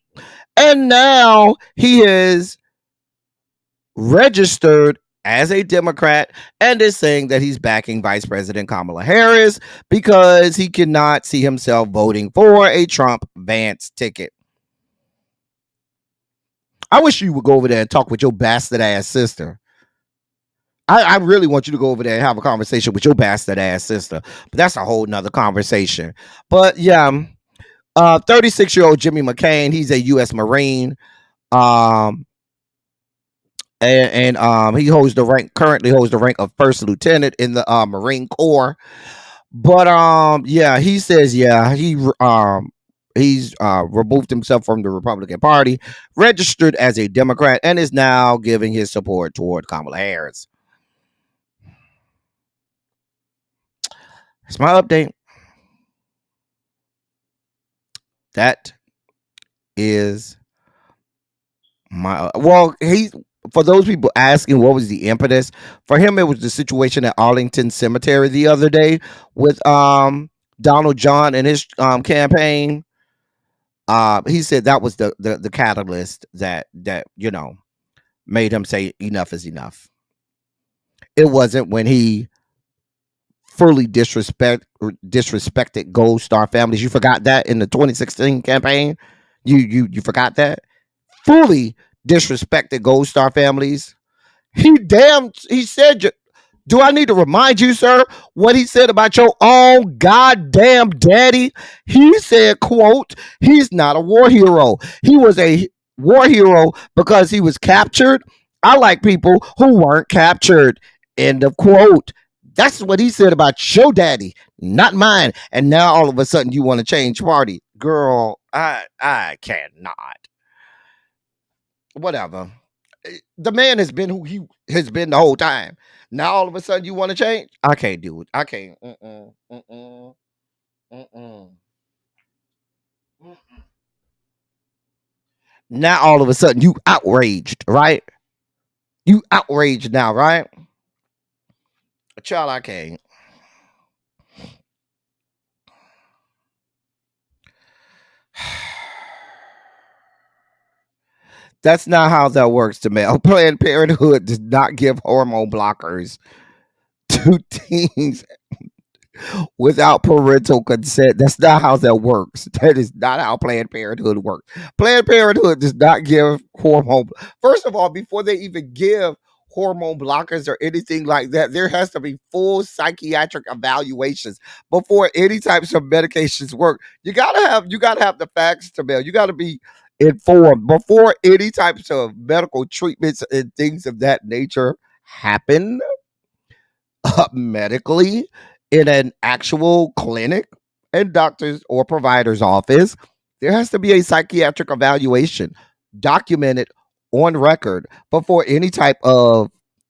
and now he is registered as a Democrat and is saying that he's backing Vice President Kamala Harris because he cannot see himself voting for a Trump Vance ticket. I wish you would go over there and talk with your bastard ass sister. I really want you to go over there and have a conversation with your bastard ass sister, but that's a whole nother conversation. But yeah, 36-year-old Jimmy McCain, he's a U.S. Marine. And he currently holds the rank of first lieutenant in the Marine Corps. But yeah, he says he's removed himself from the Republican Party, registered as a Democrat, and is now giving his support toward Kamala Harris. That's my update. That is my for those people asking what was the impetus for him, it was the situation at Arlington Cemetery the other day with Donald John and his campaign. He said that was the catalyst that made him say enough is enough. It wasn't when he fully disrespected Gold Star families. You forgot that in the 2016 campaign. You forgot that. Fully disrespected Gold Star families. He said, do I need to remind you, sir, what he said about your own goddamn daddy? He said, quote, he's not a war hero. He was a war hero because he was captured. I like people who weren't captured. End of quote. That's what he said about your daddy, not mine. And now all of a sudden you want to change party. Girl, I cannot. Whatever. The man has been who he has been the whole time. Now all of a sudden you want to change? I can't do it. I can't. Now all of a sudden you outraged, right? You outraged now, right? Child, I can't. That's not how that works, to male. Planned Parenthood does not give hormone blockers to teens without parental consent. That's not how that works. That is not how Planned Parenthood works. Planned Parenthood does not give hormone. First of all, before they even give hormone blockers or anything like that, there has to be full psychiatric evaluations before any types of medications work. You gotta have the facts, to mail. You gotta be informed before any types of medical treatments and things of that nature happen medically in an actual clinic and doctor's or provider's office. There has to be a psychiatric evaluation documented on record before any type of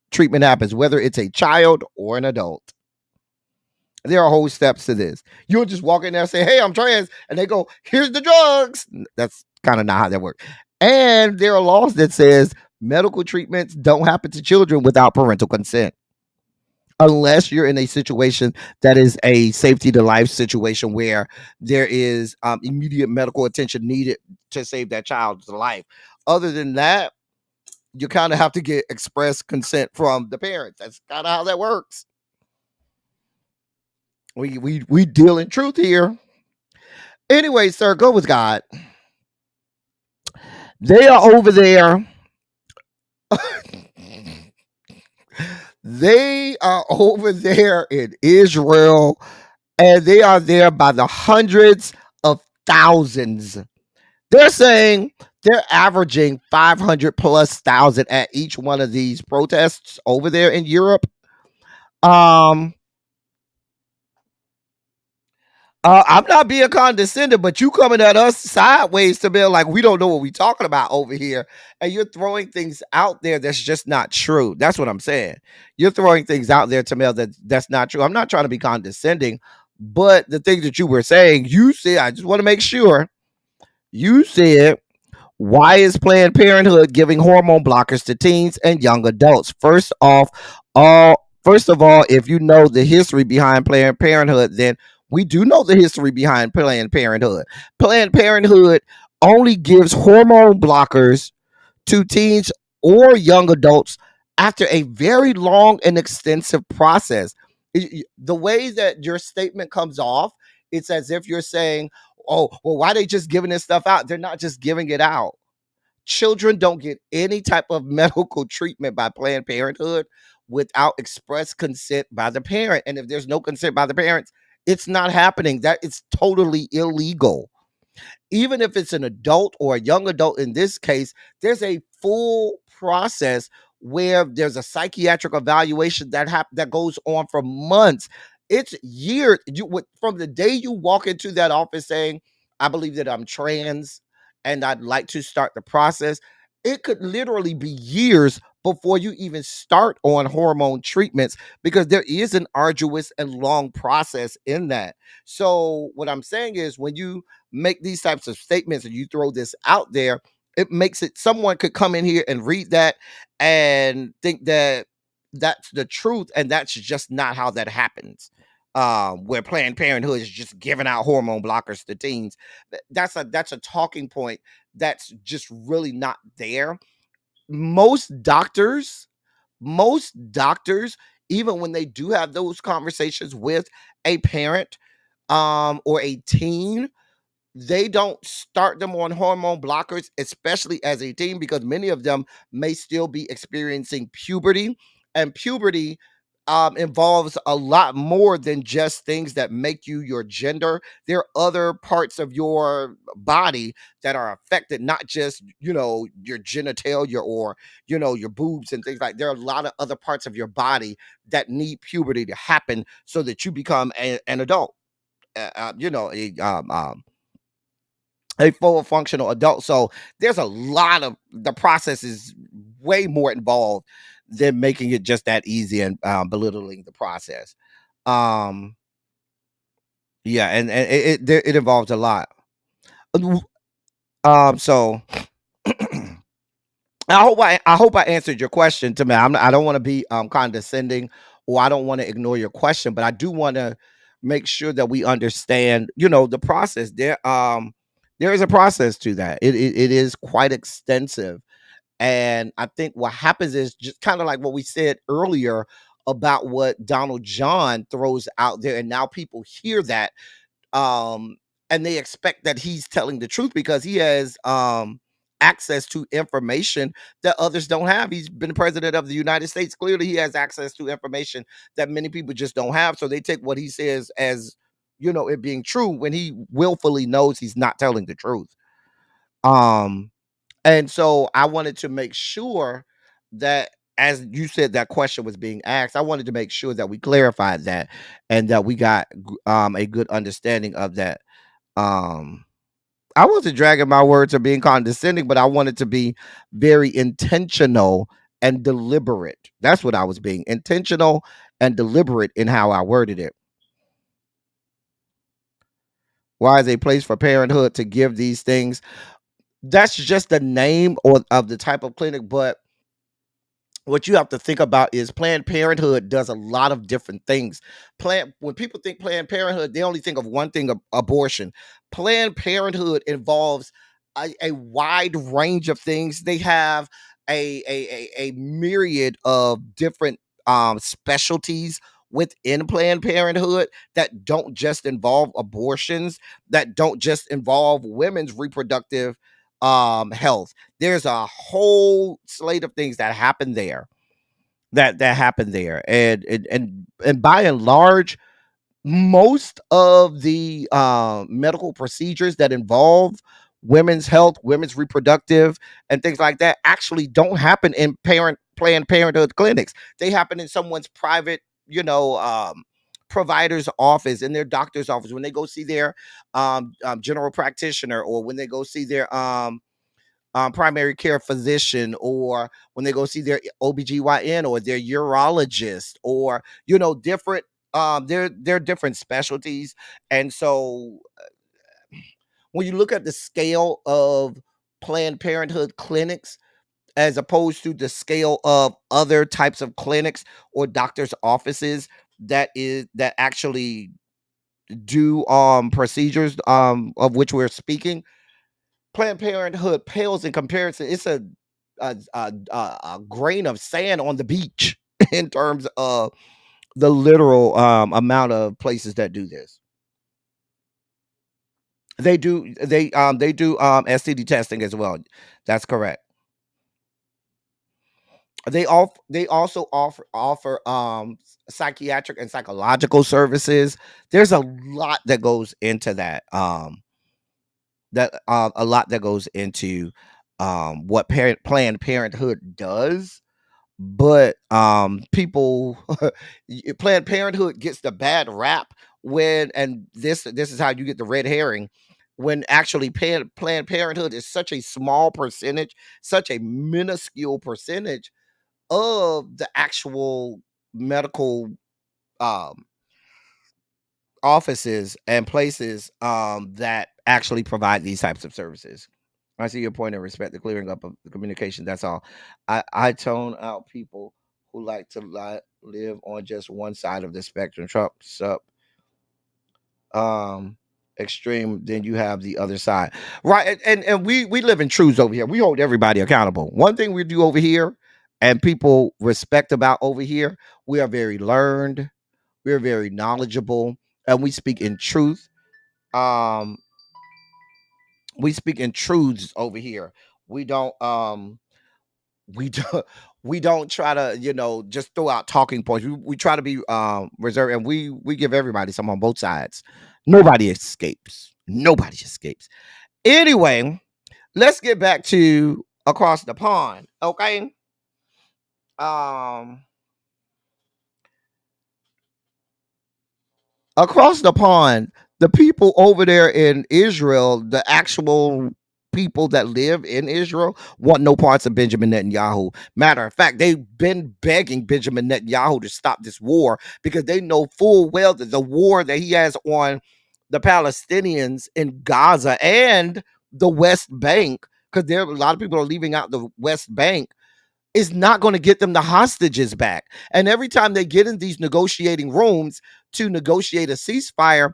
treatment happens, whether it's a child or an adult. There are whole steps to this. You'll just walk in there and say, hey, I'm trans, and they go, here's the drugs. That's kind of not how that works. And there are laws that says medical treatments don't happen to children without parental consent, unless you're in a situation that is a safety to life situation where there is immediate medical attention needed to save that child's life. Other than that, you kind of have to get express consent from the parents. That's kind of how that works. We deal in truth here. Anyway, sir, go with God. They are over there. They are over there in Israel, and they are there by the hundreds of thousands. They're saying they're averaging 500 plus thousand at each one of these protests over there in Europe. I'm not being condescending, but you coming at us sideways to be like we don't know what we talking about over here, and you're throwing things out there that's just not true. That's what I'm saying. You're throwing things out there to me that's not true. I'm not trying to be condescending, but the things that you were saying, you said, I just want to make sure you said, why is Planned Parenthood giving hormone blockers to teens and young adults? First of all, if you know the history behind Planned Parenthood, then we do know the history behind Planned Parenthood. Planned Parenthood only gives hormone blockers to teens or young adults after a very long and extensive process. The way that your statement comes off, it's as if you're saying, oh, well, why are they just giving this stuff out? They're not just giving it out. Children don't get any type of medical treatment by Planned Parenthood without express consent by the parent. And if there's no consent by the parents, it's not happening. That is totally illegal. Even if it's an adult or a young adult in this case, there's a full process where there's a psychiatric evaluation that goes on for months. It's years. From the day you walk into that office saying, I believe that I'm trans and I'd like to start the process, it could literally be years before you even start on hormone treatments because there is an arduous and long process in that. So what I'm saying is when you make these types of statements and you throw this out there, it makes it someone could come in here and read that and think that that's the truth, and that's just not how that happens. Where Planned Parenthood is just giving out hormone blockers to teens. That's a talking point that's just really not there. Most doctors, most doctors, even when they do have those conversations with a parent or a teen, they don't start them on hormone blockers, especially as a teen, because many of them may still be experiencing puberty. And puberty involves a lot more than just things that make you your gender. There are other parts of your body that are affected, not just, your genitalia or, your boobs and things like. There are a lot of other parts of your body that need puberty to happen so that you become an adult. Uh, you know, a, um, um, a full functional adult. So there's a lot of the process is way more involved than making it just that easy and belittling the process. Um, yeah, and it involves a lot. So I hope I answered your question to me. I don't want to be condescending or I don't want to ignore your question, but I do want to make sure that we understand, the process. There is a process to that. It is quite extensive. And I think what happens is just kind of like what we said earlier about what Donald John throws out there. And now people hear that um and they expect that he's telling the truth because he has access to information that others don't have. He's been president of the United States. Clearly he has access to information that many people just don't have, so they take what he says as it being true when he willfully knows he's not telling the truth. um and so I wanted to make sure that, as you said, that question was being asked, I wanted to make sure that we clarified that and that we got a good understanding of that. Um, I wasn't dragging my words or being condescending, but I wanted to be very intentional and deliberate. That's what I was being intentional and deliberate in how I worded it. Why is a place for parenthood to give these things? That's just the name or of the type of clinic, but what you have to think about is Planned Parenthood does a lot of different things. When people think Planned Parenthood, they only think of one thing: abortion. Planned Parenthood involves a wide range of things. They have a myriad of different specialties within Planned Parenthood that don't just involve abortions, that don't just involve women's reproductive health. There's a whole slate of things that happen there that happen there. And by and large, most of the medical procedures that involve women's health, women's reproductive and things like that actually don't happen in Planned Parenthood clinics. They happen in someone's private, provider's office, in their doctor's office, when they go see their general practitioner, or when they go see their primary care physician, or when they go see their OBGYN or their urologist, or different they're different specialties. And so when you look at the scale of Planned Parenthood clinics as opposed to the scale of other types of clinics or doctors' offices that actually do procedures of which we're speaking, Planned Parenthood pales in comparison. It's a grain of sand on the beach in terms of the literal amount of places that do this. They do STD testing as well. That's correct. They also offer psychiatric and psychological services. There's a lot that goes into that. A lot that goes into what Planned Parenthood does. But people Planned Parenthood gets the bad rap when, and this is how you get the red herring, when actually Planned Parenthood is such a small percentage, such a minuscule percentage of the actual medical um offices and places that actually provide these types of services. I see your point in respect to clearing up of the communication. That's all. I tone out people who like to live on just one side of the spectrum. Trump sup extreme, then you have the other side. Right. And we live in truths over here. We hold everybody accountable. One thing we do over here and people respect about over here, we are very learned, we're very knowledgeable, and we speak in truth. Um we speak in truths over here. We don't we don't we don't try to just throw out talking points. We try to be reserved, and we give everybody some on both sides. Nobody escapes. Anyway, let's get back to across the pond. Okay. um Across the pond, the people over there in Israel, the actual people that live in Israel, want no parts of Benjamin Netanyahu. Matter of fact, they've been begging Benjamin Netanyahu to stop this war because they know full well that the war that he has on the Palestinians in Gaza and the West Bank, because there are a lot of people are leaving out the West Bank, is not going to get them the hostages back. And every time they get in these negotiating rooms to negotiate a ceasefire,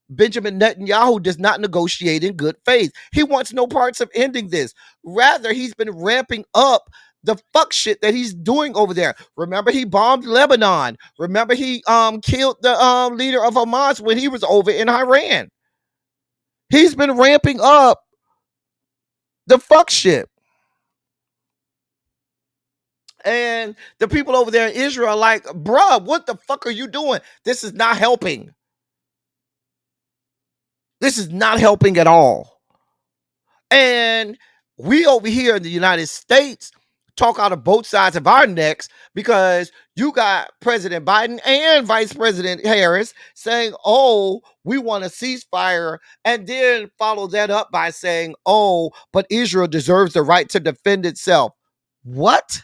Benjamin Netanyahu does not negotiate in good faith. He wants no parts of ending this. Rather, he's been ramping up the fuck shit that he's doing over there. Remember, he bombed Lebanon. Remember, he killed the leader of Hamas when he was over in Iran. He's been ramping up the fuck shit. And the people over there in Israel are like, bruh, what the fuck are you doing? This is not helping. This is not helping at all. And we over here in the United States talk out of both sides of our necks because you got President Biden and Vice President Harris saying, oh, we want a ceasefire, and then follow that up by saying, oh, but Israel deserves the right to defend itself. What?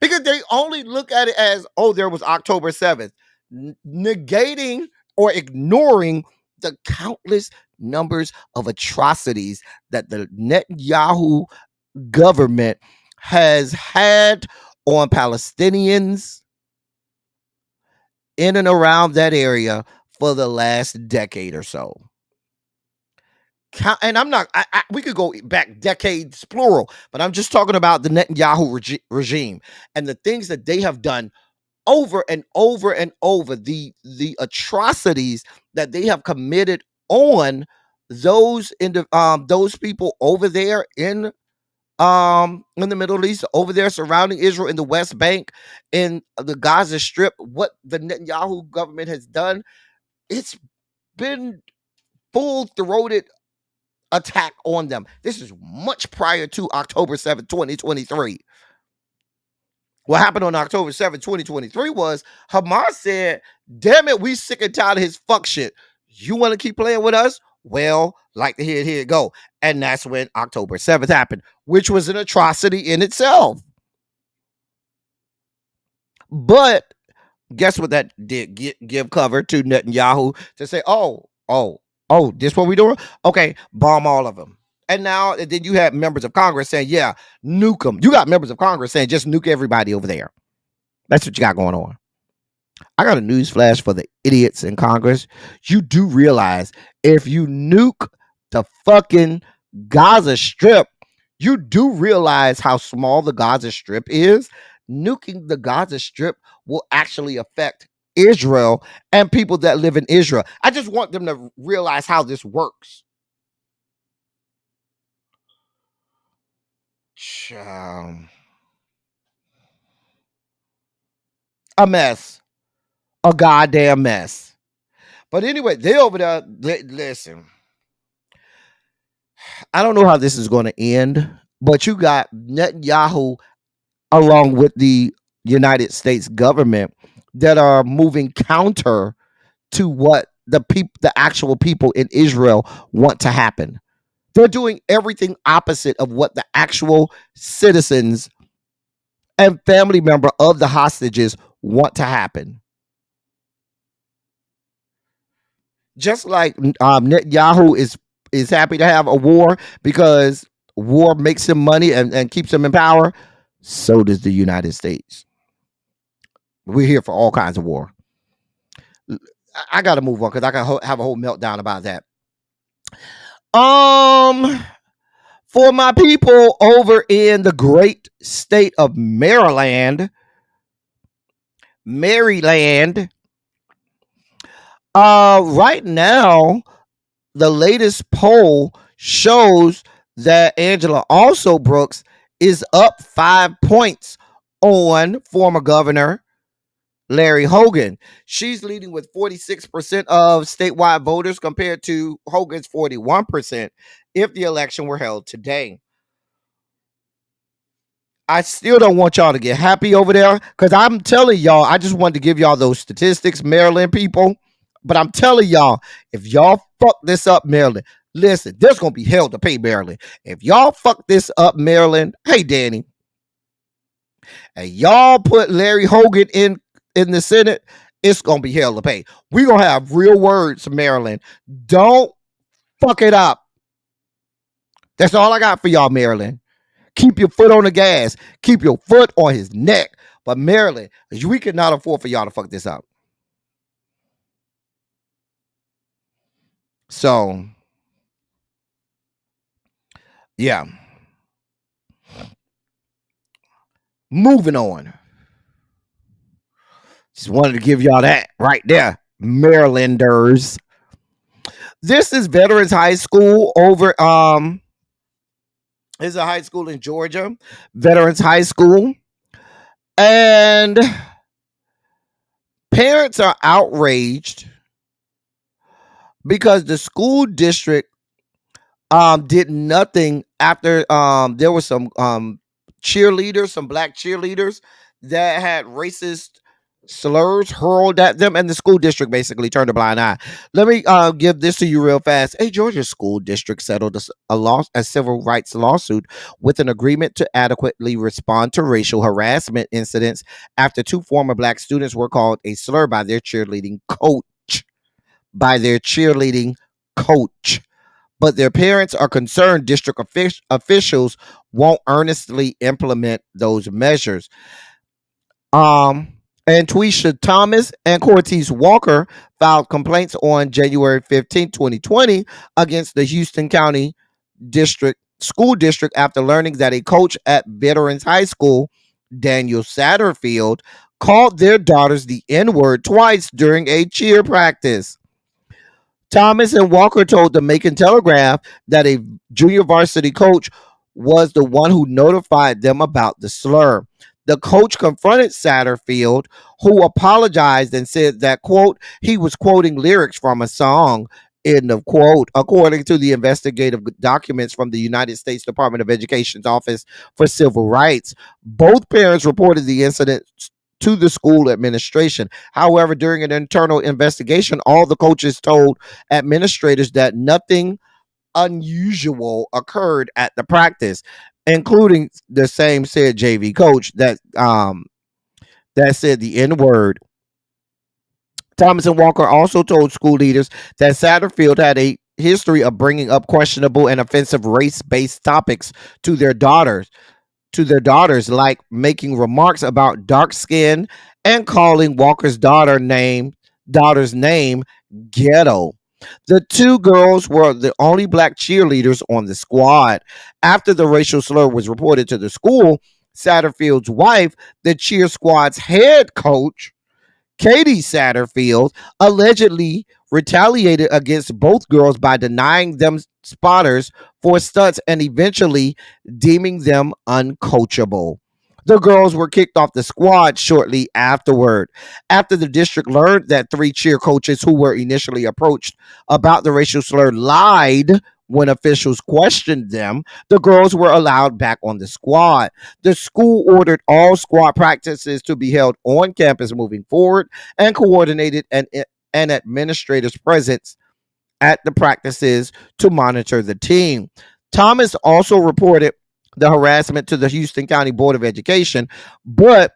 Because they only look at it as, oh, there was October 7th, negating or ignoring the countless numbers of atrocities that the Netanyahu government has had on Palestinians in and around that area for the last decade or so. And I'm not, we could go back decades plural, but I'm just talking about the Netanyahu regime and the things that they have done over and over and over, the atrocities that they have committed on those people over there in the Middle East, over there surrounding Israel, in the West Bank, in the Gaza Strip. What the Netanyahu government has done, it's been full-throated attack on them. This is much prior to October 7th, 2023. what happened on October 7, 2023 was Hamas said, damn it, we sick and tired of his fuck shit. You want to keep playing with us? Well, like to hear it go. And that's when October 7th happened, which was an atrocity in itself. But guess what that did? Give cover to Netanyahu to say, this what we doing? Okay, bomb all of them. And now then you have members of Congress saying, yeah, nuke them. You got members of Congress saying, just nuke everybody over there. That's what you got going on. I got a news flash for the idiots in Congress. You do realize if you nuke the fucking Gaza Strip, you do realize how small the Gaza Strip is. Nuking the Gaza Strip will actually affect Israel and people that live in Israel. I just want them to realize how this works. A mess. A goddamn mess. But anyway, they over there, listen. I don't know how this is going to end, but you got Netanyahu along with the United States government that are moving counter to what the actual people in Israel want to happen. They're doing everything opposite of what the actual citizens and family member of the hostages want to happen. Just like Netanyahu is happy to have a war because war makes him money and keeps him in power, so does the United States. We're here for all kinds of war. I got to move on because I can have a whole meltdown about that. For my people over in the great state of Maryland, right now, the latest poll shows that Angela Brooks is up 5 points on former governor Larry Hogan. She's leading with 46% of statewide voters compared to Hogan's 41% if the election were held today. I still don't want y'all to get happy over there because I'm telling y'all, I just wanted to give y'all those statistics, Maryland people. But I'm telling y'all, if y'all fuck this up, Maryland, listen, there's going to be hell to pay, Maryland. If y'all fuck this up, Maryland, hey, Danny, and y'all put Larry Hogan in the Senate, it's going to be hell to pay. We're going to have real words, Maryland. Don't fuck it up. That's all I got for y'all, Maryland. Keep your foot on the gas. Keep your foot on his neck. But Maryland, we cannot afford for y'all to fuck this up. So, yeah. Moving on. Just wanted to give y'all that right there, Marylanders. This is Veterans High School over, it's a high school in Georgia, Veterans High School. And parents are outraged because the school district did nothing after there were some cheerleaders, some black cheerleaders that had racist slurs hurled at them, and the school district basically turned a blind eye. Let me give this to you real fast. A Georgia school district settled a civil rights lawsuit with an agreement to adequately respond to racial harassment incidents after 2 former black students were called a slur by their cheerleading coach. But their parents are concerned district officials won't earnestly implement those measures. And Twisha Thomas and Cortez Walker filed complaints on January 15, 2020 against the Houston County School District after learning that a coach at Veterans High School, Daniel Satterfield, called their daughters the N-word twice during a cheer practice. Thomas and Walker told the Macon Telegraph that a junior varsity coach was the one who notified them about the slur. The coach confronted Satterfield, who apologized and said that, quote, he was quoting lyrics from a song End of quote. According to the investigative documents from the United States Department of Education's Office for Civil Rights, both parents reported the incident to the school administration. However, during an internal investigation, all the coaches told administrators that nothing unusual occurred at the practice, including the same said JV coach that said the N word. Thomas and Walker also told school leaders that Satterfield had a history of bringing up questionable and offensive race-based topics to their daughters, like making remarks about dark skin and calling Walker's daughter's name ghetto. The two girls were the only black cheerleaders on the squad. After the racial slur was reported to the school, Satterfield's wife, the cheer squad's head coach, Katie Satterfield, allegedly retaliated against both girls by denying them spotters for stunts and eventually deeming them uncoachable. The girls were kicked off the squad shortly afterward. After the district learned that three cheer coaches who were initially approached about the racial slur lied when officials questioned them, the girls were allowed back on the squad. The school ordered all squad practices to be held on campus moving forward and coordinated an administrator's presence at the practices to monitor the team. Thomas also reported the harassment to the Houston County Board of Education, but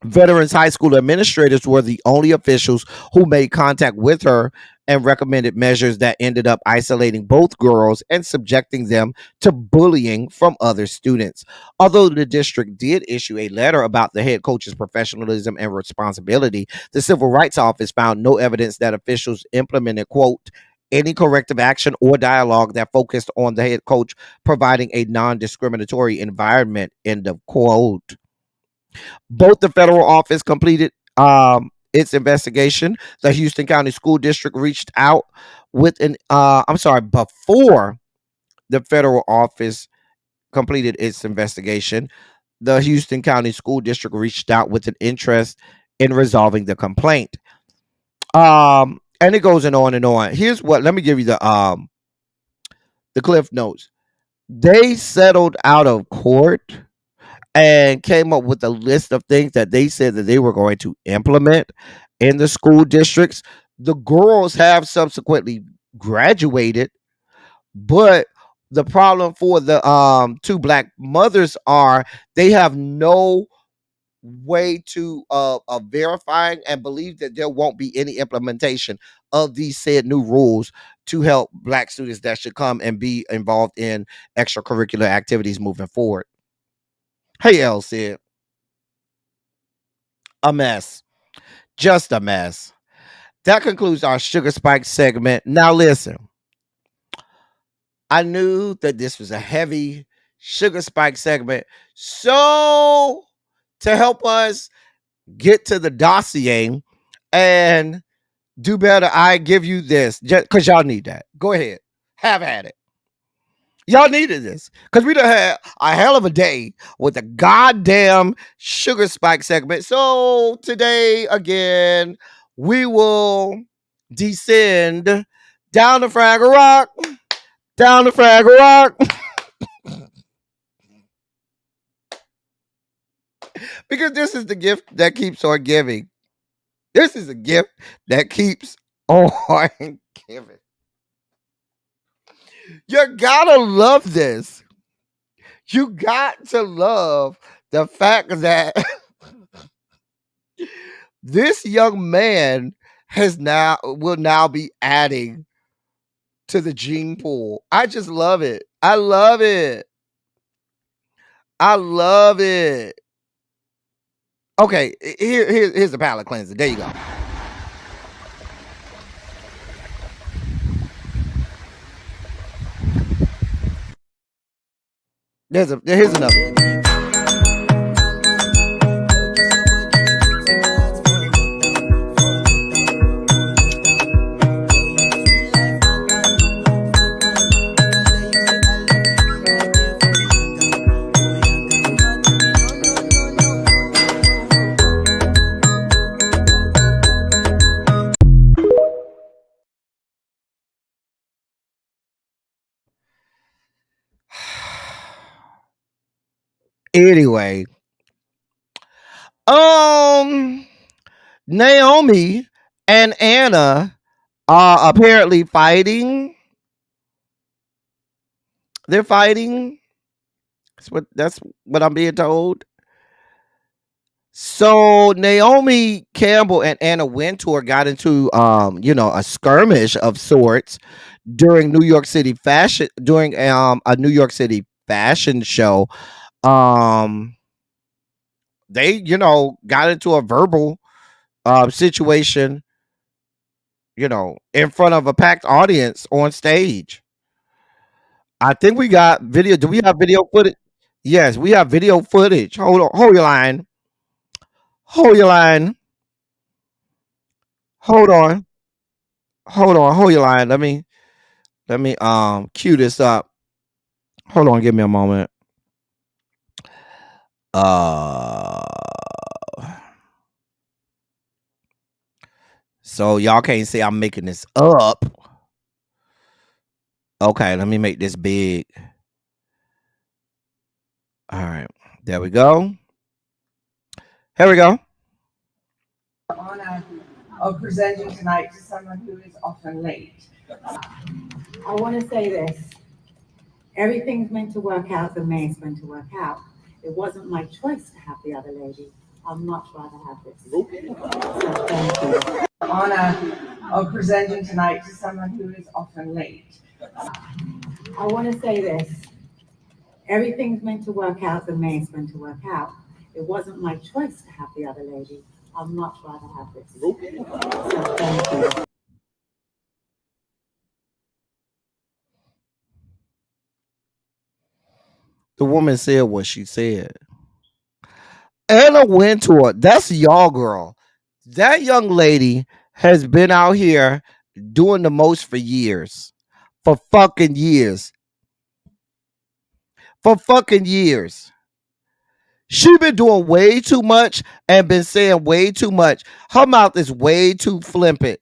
Veterans High School administrators were the only officials who made contact with her and recommended measures that ended up isolating both girls and subjecting them to bullying from other students. Although the district did issue a letter about the head coach's professionalism and responsibility, the Civil Rights Office found no evidence that officials implemented, quote, any corrective action or dialogue that focused on the head coach providing a non-discriminatory environment, end of quote. Both the federal office completed its investigation. The Houston County School District reached out with before the federal office completed its investigation, the Houston County School District reached out with an interest in resolving the complaint. And it goes on and on. Here's what, let me give you the Cliff Notes. They settled out of court and came up with a list of things that they said that they were going to implement in the school districts. The girls have subsequently graduated, but the problem for the two black mothers are they have no way to of verifying and believe that there won't be any implementation of these said new rules to help black students that should come and be involved in extracurricular activities moving forward. Hey, El said, a mess, just a mess. That concludes our Sugar Spike segment. Now listen, I knew that this was a heavy Sugar Spike segment, so to help us get to the dossier and do better, I give you this just because y'all need that. Go ahead, have at it. Y'all needed this because we done had a hell of a day with the goddamn Sugar Spike segment. So today, again, we will descend down the Fraggle Rock, down the Fraggle Rock. Because this is the gift that keeps on giving. This is a gift that keeps on giving. You gotta love this. You got to love the fact that this young man will now be adding to the gene pool. I just love it. I love it. I love it. Okay, here's the palate cleanser. There you go. Here's another. Anyway, um, Naomi and Anna are apparently fighting. They're fighting. That's what I'm being told. So Naomi Campbell and Anna Wintour got into a skirmish of sorts during a New York City fashion show. Um they, got into a verbal situation, in front of a packed audience on stage. I think we got video. Do we have video footage? Yes, we have video footage. Hold on, hold your line. Hold your line. Hold on. Hold on, hold your line. Let me cue this up. Hold on, give me a moment. Uh so y'all can't say I'm making this up. Okay, let me make this big. All right. There we go. Here we go. Honor of presenting tonight to someone who is often late. I want to say this. Everything's meant to work out the way it's meant to work out. It wasn't my choice to have the other lady. I'd much rather have this. So thank you. Honor of presenting tonight to someone who is often late. I want to say this. Everything's meant to work out the way it's meant to work out. It wasn't my choice to have the other lady. I'd much rather have this. So thank you. The woman said what she said. Anna Wintour, that's y'all girl. That young lady has been out here doing the most for years. For fucking years. For fucking years. She been doing way too much and been saying way too much. Her mouth is way too flippant.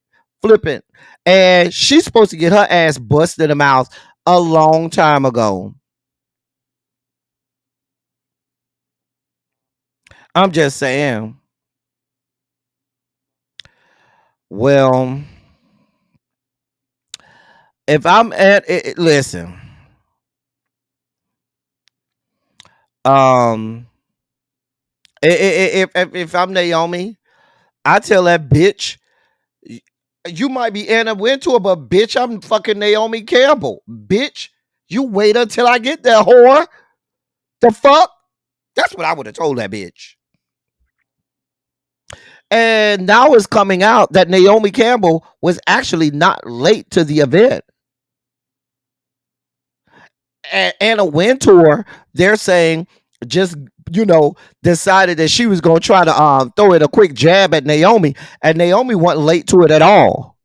And she's supposed to get her ass busted in the mouth a long time ago. I'm just saying. Well, if I'm at it, listen. Um, if I'm Naomi, I tell that bitch, you might be Anna Wintour, but bitch, I'm fucking Naomi Campbell. Bitch, you wait until I get there, whore. The fuck? That's what I would have told that bitch. And now it's coming out that Naomi Campbell was actually not late to the event. Anna Wintour, they're saying, just decided that she was going to try to throw it a quick jab at Naomi, and Naomi wasn't late to it at all.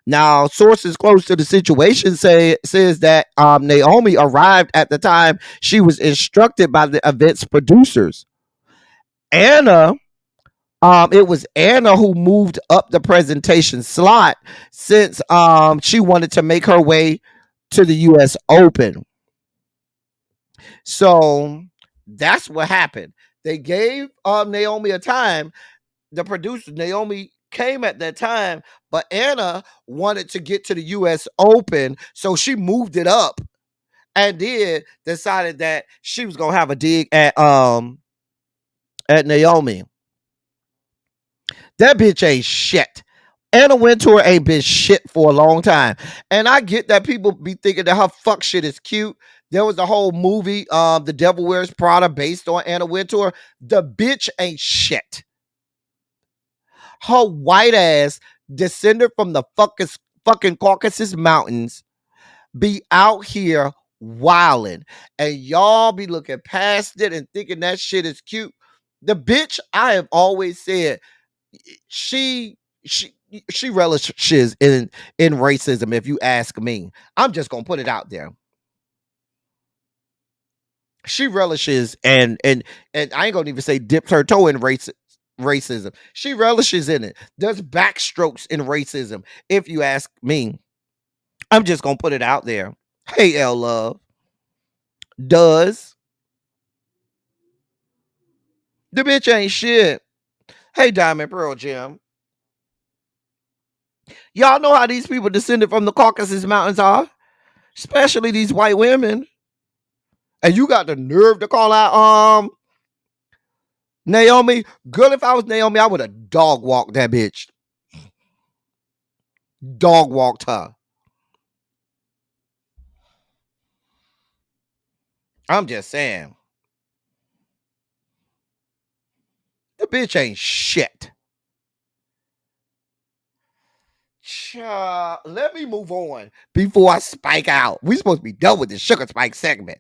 Now, sources close to the situation says that Naomi arrived at the time she was instructed by the event's producers. Anna, it was Anna who moved up the presentation slot since she wanted to make her way to the U.S. Open. So that's what happened. They gave Naomi a time. The producer, Naomi, came at that time, but Anna wanted to get to the U.S. Open, so she moved it up and then decided that she was gonna have a dig at Naomi. That bitch ain't shit. Anna Wintour ain't been shit for a long time. And I get that people be thinking that her fuck shit is cute. There was a whole movie, The Devil Wears Prada, based on Anna Wintour. The bitch ain't shit. Her white ass, descended from the fucking Caucasus Mountains, be out here wilding. And y'all be looking past it and thinking that shit is cute. The bitch, I have always said, she relishes in racism, if you ask me. I'm just gonna put it out there. She relishes and I ain't gonna even say dips her toe in racism. She relishes in it. There's backstrokes in racism, if you ask me. I'm just gonna put it out there. Hey, L Love. Does The bitch ain't shit. Hey, Diamond Pearl Jim. Y'all know how these people descended from the Caucasus Mountains are, especially these white women. And you got the nerve to call out Naomi. Girl, if I was Naomi, I would have dog walked that bitch. Dog walked her. I'm just saying. The bitch ain't shit. Let me move on before I spike out. We supposed to be done with this sugar spike segment.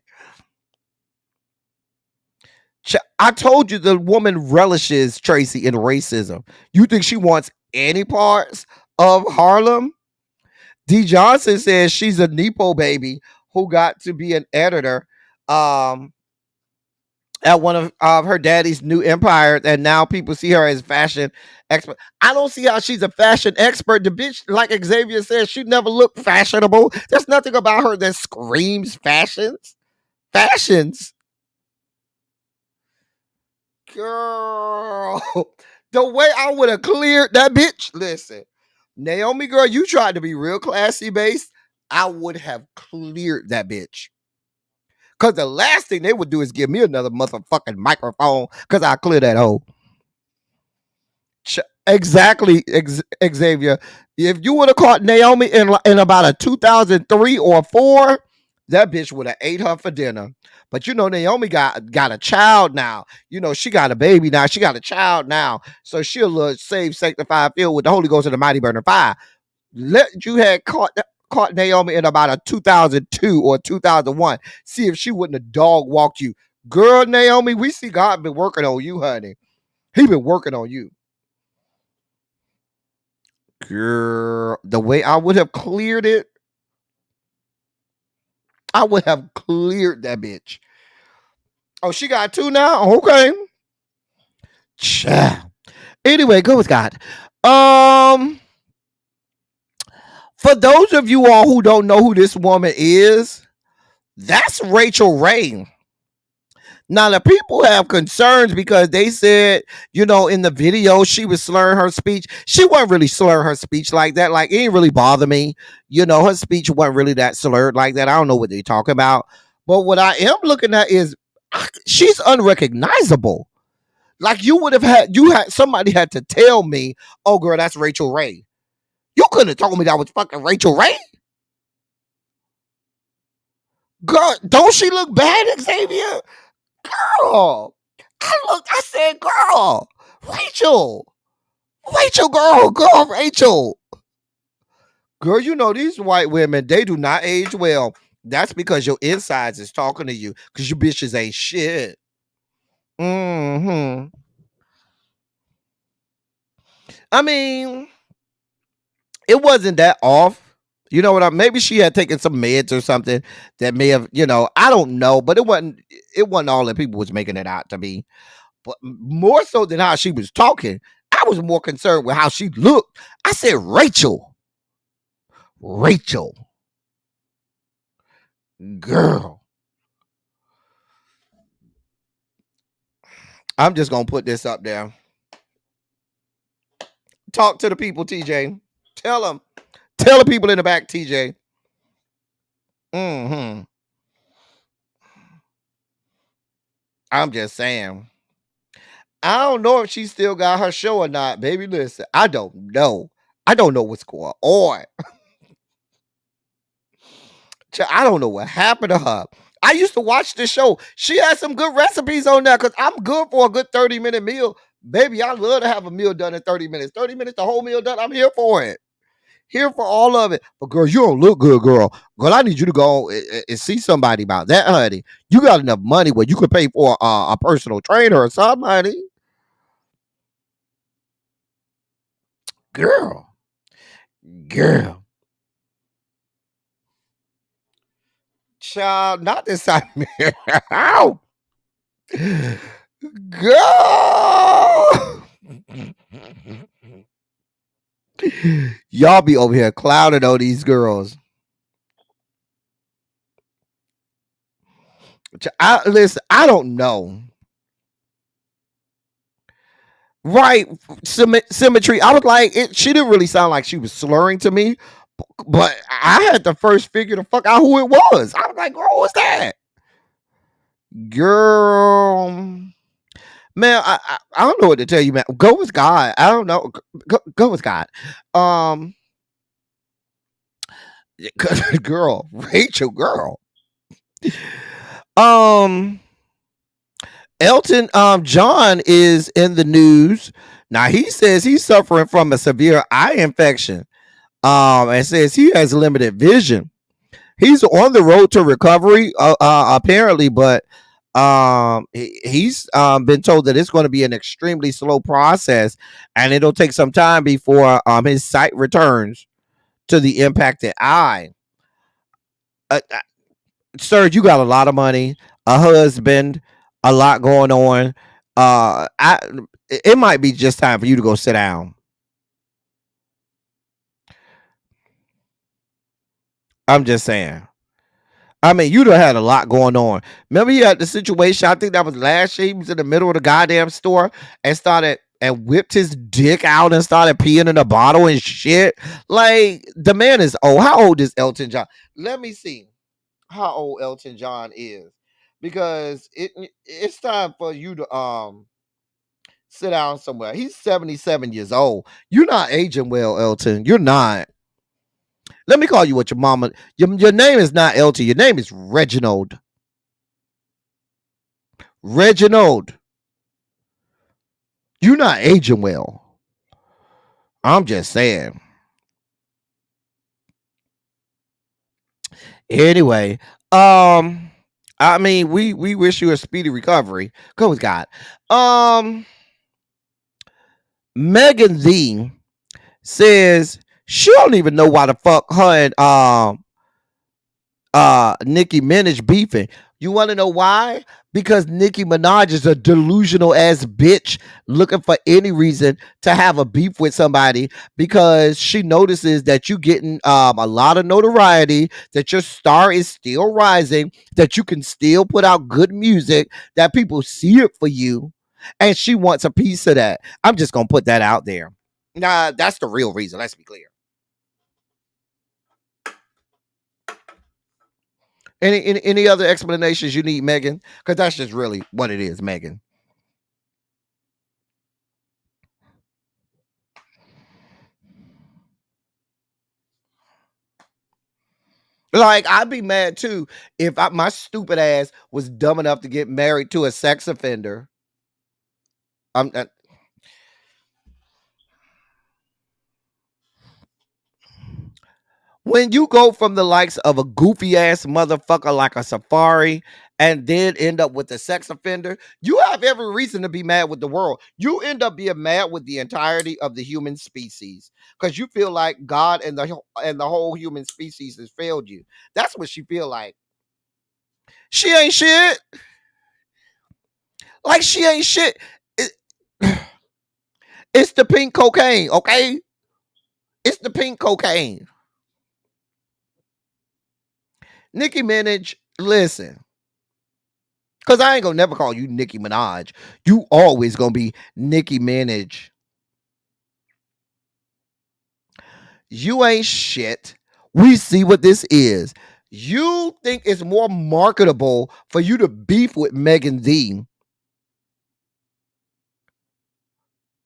I told you the woman relishes Tracy in racism. You think she wants any parts of Harlem? D. Johnson says she's a Nepo baby who got to be an editor at one of her daddy's new empire, and now people see her as fashion expert. I don't see how she's a fashion expert. The bitch, like Xavier says, she never looked fashionable. There's nothing about her that screams fashions. Girl, the way I would have cleared that bitch. Listen, Naomi, girl, you tried to be real classy based. I would have cleared that bitch. Because the last thing they would do is give me another motherfucking microphone because I clear that hole. Exactly, Xavier. If you would have caught Naomi in about a 2003 or 4, that bitch would have ate her for dinner. But you know, Naomi got a child now. You know, she got a baby now. She got a child now. So she'll look saved, sanctified, filled with the Holy Ghost and the mighty burner fire. Let you had caught Naomi in about a 2002 or 2001. See if she wouldn't have dog walked you. Girl, Naomi, we see God been working on you, honey. He been working on you. Girl, the way I would have cleared it, I would have cleared that bitch. Oh, she got 2 now? Okay. Anyway, go with God. For those of you all who don't know who this woman is, that's Rachel Ray. Now, the people have concerns because they said, you know, in the video, she was slurring her speech. She wasn't really slurring her speech like that. Like, it didn't really bother me. You know, her speech wasn't really that slurred like that. I don't know what they're talking about. But what I am looking at is she's unrecognizable. Like, somebody had to tell me, oh, girl, that's Rachel Ray. You couldn't have told me that was fucking Rachel Ray. Girl, don't she look bad, Xavier? Girl, I said, girl, Rachel, Rachel. Girl, you know, these white women, they do not age well. That's because your insides is talking to you, because you bitches ain't shit. I mean, it wasn't that off. You know what maybe she had taken some meds or something that may have, you know, I don't know, but it wasn't all that people was making it out to be. But more so than how she was talking, I was more concerned with how she looked. I said, Rachel. Girl. I'm just going to put this up there. Talk to the people, TJ. Tell them. Tell the people in the back, TJ. I'm just saying. I don't know if she still got her show or not, baby. Listen, I don't know. I don't know what's going on. I don't know what happened to her. I used to watch the show. She had some good recipes on there because I'm good for a good 30-minute meal. Baby, I love to have a meal done in 30 minutes. 30 minutes, the whole meal done. I'm here for it. Here for all of it. But girl, you don't look good, girl. Girl, I need you to go and see somebody about that, honey. You got enough money where you could pay for a personal trainer or something, honey. Girl. Child, not this time. Ow. Girl. Y'all be over here clouding on these girls. Listen, I don't know. right, symmetry. I was like, she didn't really sound like she was slurring to me, but I had to first figure the fuck out who it was. I was like, girl, what's that? Girl, man, I don't know what to tell you, man. Go with God. I don't know. Go with God. Um, girl, Rachel, girl. Um, Elton John is in the news. Now he says he's suffering from a severe eye infection. And says he has limited vision. He's on the road to recovery, apparently, but he's been told that it's going to be an extremely slow process, and it'll take some time before his sight returns to the impacted eye. Sir, you got a lot of money, a husband, a lot going on. It might be just time for you to go sit down. I'm just saying. I mean, you done had a lot going on. Remember, you had the situation, I think that was last year. He was in the middle of the goddamn store and started and whipped his dick out and started peeing in a bottle and shit. Like, the man is old. How old is Elton John? Let me see how old Elton John is. Because it's time for you to sit down somewhere. He's 77 years old. You're not aging well, Elton. You're not. Let me call you what your mama. Your name is not Elton. Your name is Reginald. Reginald. You're not aging well. I'm just saying. Anyway, I mean, we wish you a speedy recovery. Go with God. Megan Thee says she don't even know why the fuck her and Nicki Minaj beefing. You want to know why? Because Nicki Minaj is a delusional ass bitch looking for any reason to have a beef with somebody because she notices that you getting a lot of notoriety, that your star is still rising, that you can still put out good music, that people see it for you, and she wants a piece of that. I'm just gonna put that out there. Nah, that's the real reason. Let's be clear. Any other explanations you need, Megan? Because that's just really what it is, Megan. Like, I'd be mad too if my stupid ass was dumb enough to get married to a sex offender. I'm When you go from the likes of a goofy ass motherfucker like a Safari and then end up with a sex offender, you have every reason to be mad with the world. You end up being mad with the entirety of the human species because you feel like God and the whole human species has failed you. That's what she feel like. She ain't shit. Like, she ain't shit. It's the pink cocaine, okay? It's the pink cocaine. Nicki Minaj, listen. Because I ain't gonna never call you Nicki Minaj. You always gonna be Nicki Minaj. You ain't shit. We see what this is. You think it's more marketable for you to beef with Megan Thee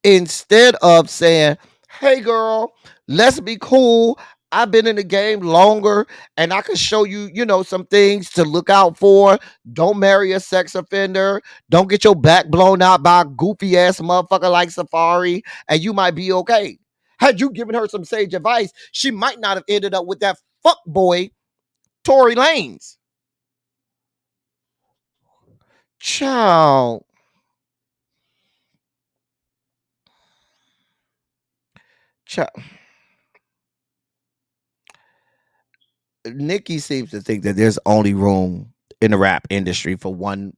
instead of saying, hey girl, let's be cool. I've been in the game longer and I can show you, some things to look out for. Don't marry a sex offender. Don't get your back blown out by a goofy ass motherfucker like Safari, and you might be okay. Had you given her some sage advice, she might not have ended up with that fuck boy, Tory Lanez. Child. Child. Nikki seems to think that there's only room in the rap industry for one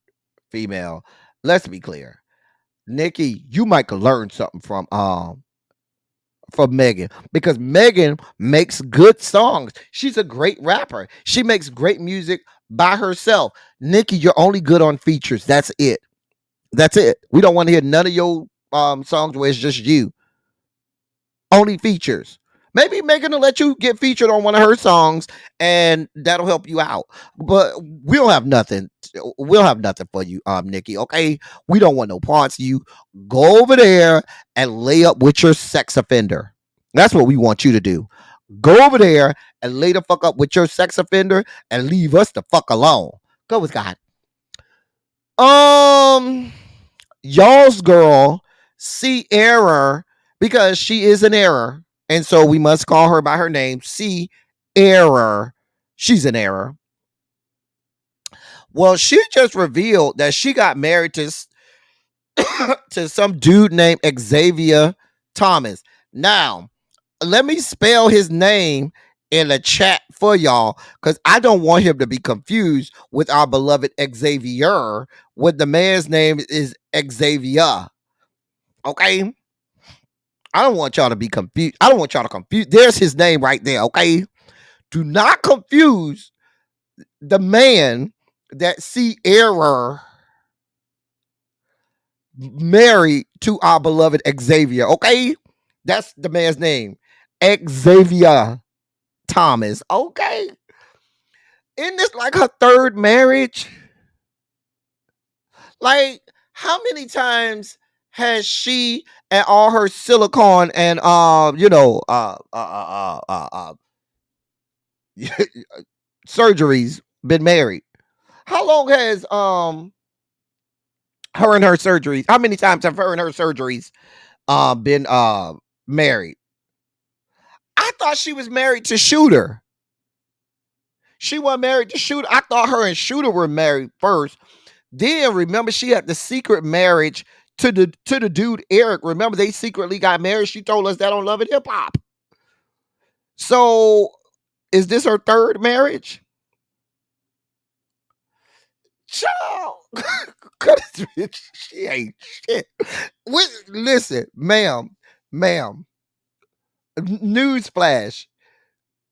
female. Let's be clear. Nikki, you might could learn something from Megan, because Megan makes good songs. She's a great rapper. She makes great music by herself. Nikki, you're only good on features. That's it. That's it. We don't want to hear none of your songs where it's just you, only features. Maybe Megan will let you get featured on one of her songs, and that'll help you out. But we don't have nothing. We'll have nothing for you, Nikki. Okay, we don't want no parts of you. Go over there and lay up with your sex offender. That's what we want you to do. Go over there and lay the fuck up with your sex offender and leave us the fuck alone. Go with God. Y'all's girl, see error, because she is an error. And so we must call her by her name. See error. She's an error. Well, she just revealed that she got married to some dude named Xavier Thomas. Now, let me spell his name in the chat for y'all, because I don't want him to be confused with our beloved Xavier, when the man's name is Xavier. Okay? I don't want y'all to be confused. I don't want y'all to confuse. There's his name right there, okay? Do not confuse the man that Sierra married to our beloved Xavier, okay? That's the man's name. Xavier Thomas, okay? Isn't this like her third marriage? Like, how many times has she and all her silicone and surgeries been married? How long has her and her surgeries? How many times have her and her surgeries been married? I thought she was married to Shooter. She wasn't married to Shooter. I thought her and Shooter were married first. Then remember, she had the secret marriage to the dude Eric. Remember, they secretly got married. She told us that on Love and Hip Hop. So is this her third marriage? Child. She ain't shit. Listen, ma'am. Newsflash.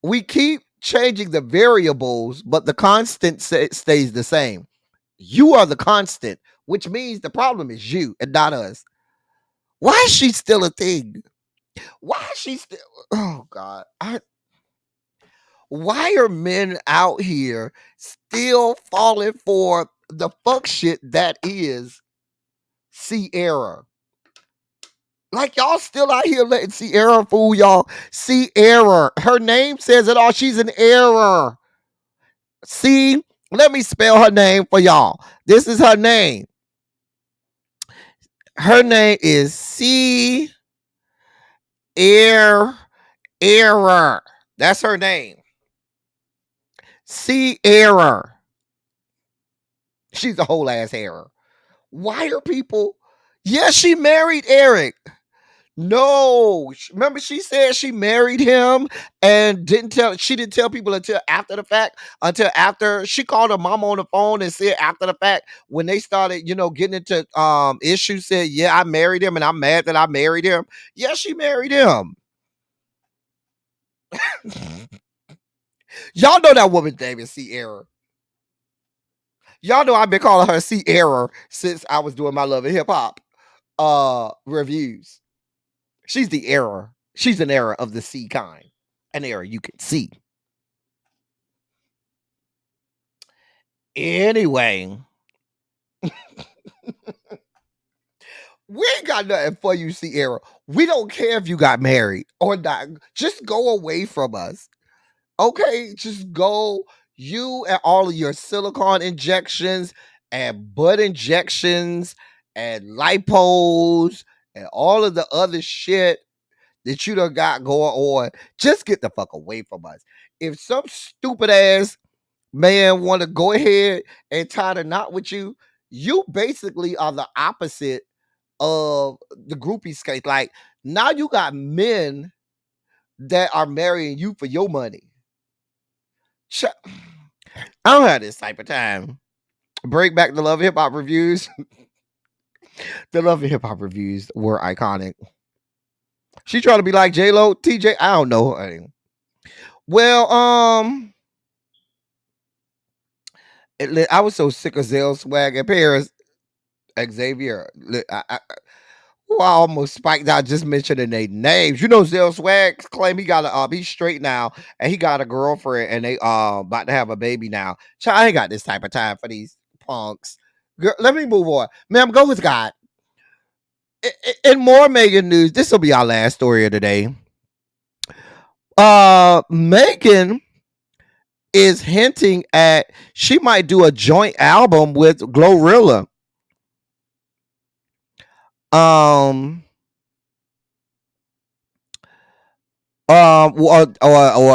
We keep changing the variables, but the constant stays the same. You are the constant, which means the problem is you and not us. Why is she still a thing? Why is she still? Oh God! Why are men out here still falling for the fuck shit that is Sierra? Like, y'all still out here letting Sierra fool y'all. Sierra, her name says it all. She's an error. See, let me spell her name for y'all. This is her name. Her name is Error. That's her name. Error. She's a whole ass error. Why are people? Yes, she married Eric. No, remember she said she married him and she didn't tell people until after the fact, until after she called her mama on the phone and said after the fact, when they started, getting into issues, said, yeah, I married him and I'm mad that I married him. Yeah, she married him. Y'all know that woman's name is Sierra. Y'all know I've been calling her Sierra since I was doing my Love and Hip Hop reviews. She's the error. She's an error of the C kind. An error you can see. Anyway. We ain't got nothing for you, Sierra. We don't care if you got married or not. Just go away from us. Okay? Just go. You and all of your silicone injections and butt injections and lipos and all of the other shit that you done got going on, just get the fuck away from us. If some stupid ass man want to go ahead and tie the knot with you, you basically are the opposite of the groupie skate. Like, now you got men that are marrying you for your money. I don't have this type of time. Bring back the Love and Hip Hop reviews. The Love and Hip Hop reviews were iconic. She trying to be like J-Lo, TJ. I don't know. Well, I was so sick of Zell swag in Paris. Xavier. Who I almost spiked out just mentioning their names. You know, Zell Swag claim he got a he's straight now and he got a girlfriend and they about to have a baby now. Child, I ain't got this type of time for these punks. Girl, let me move on. Ma'am, go with God. In more Megan news, this will be our last story of the day. Megan is hinting at she might do a joint album with Glorilla. Or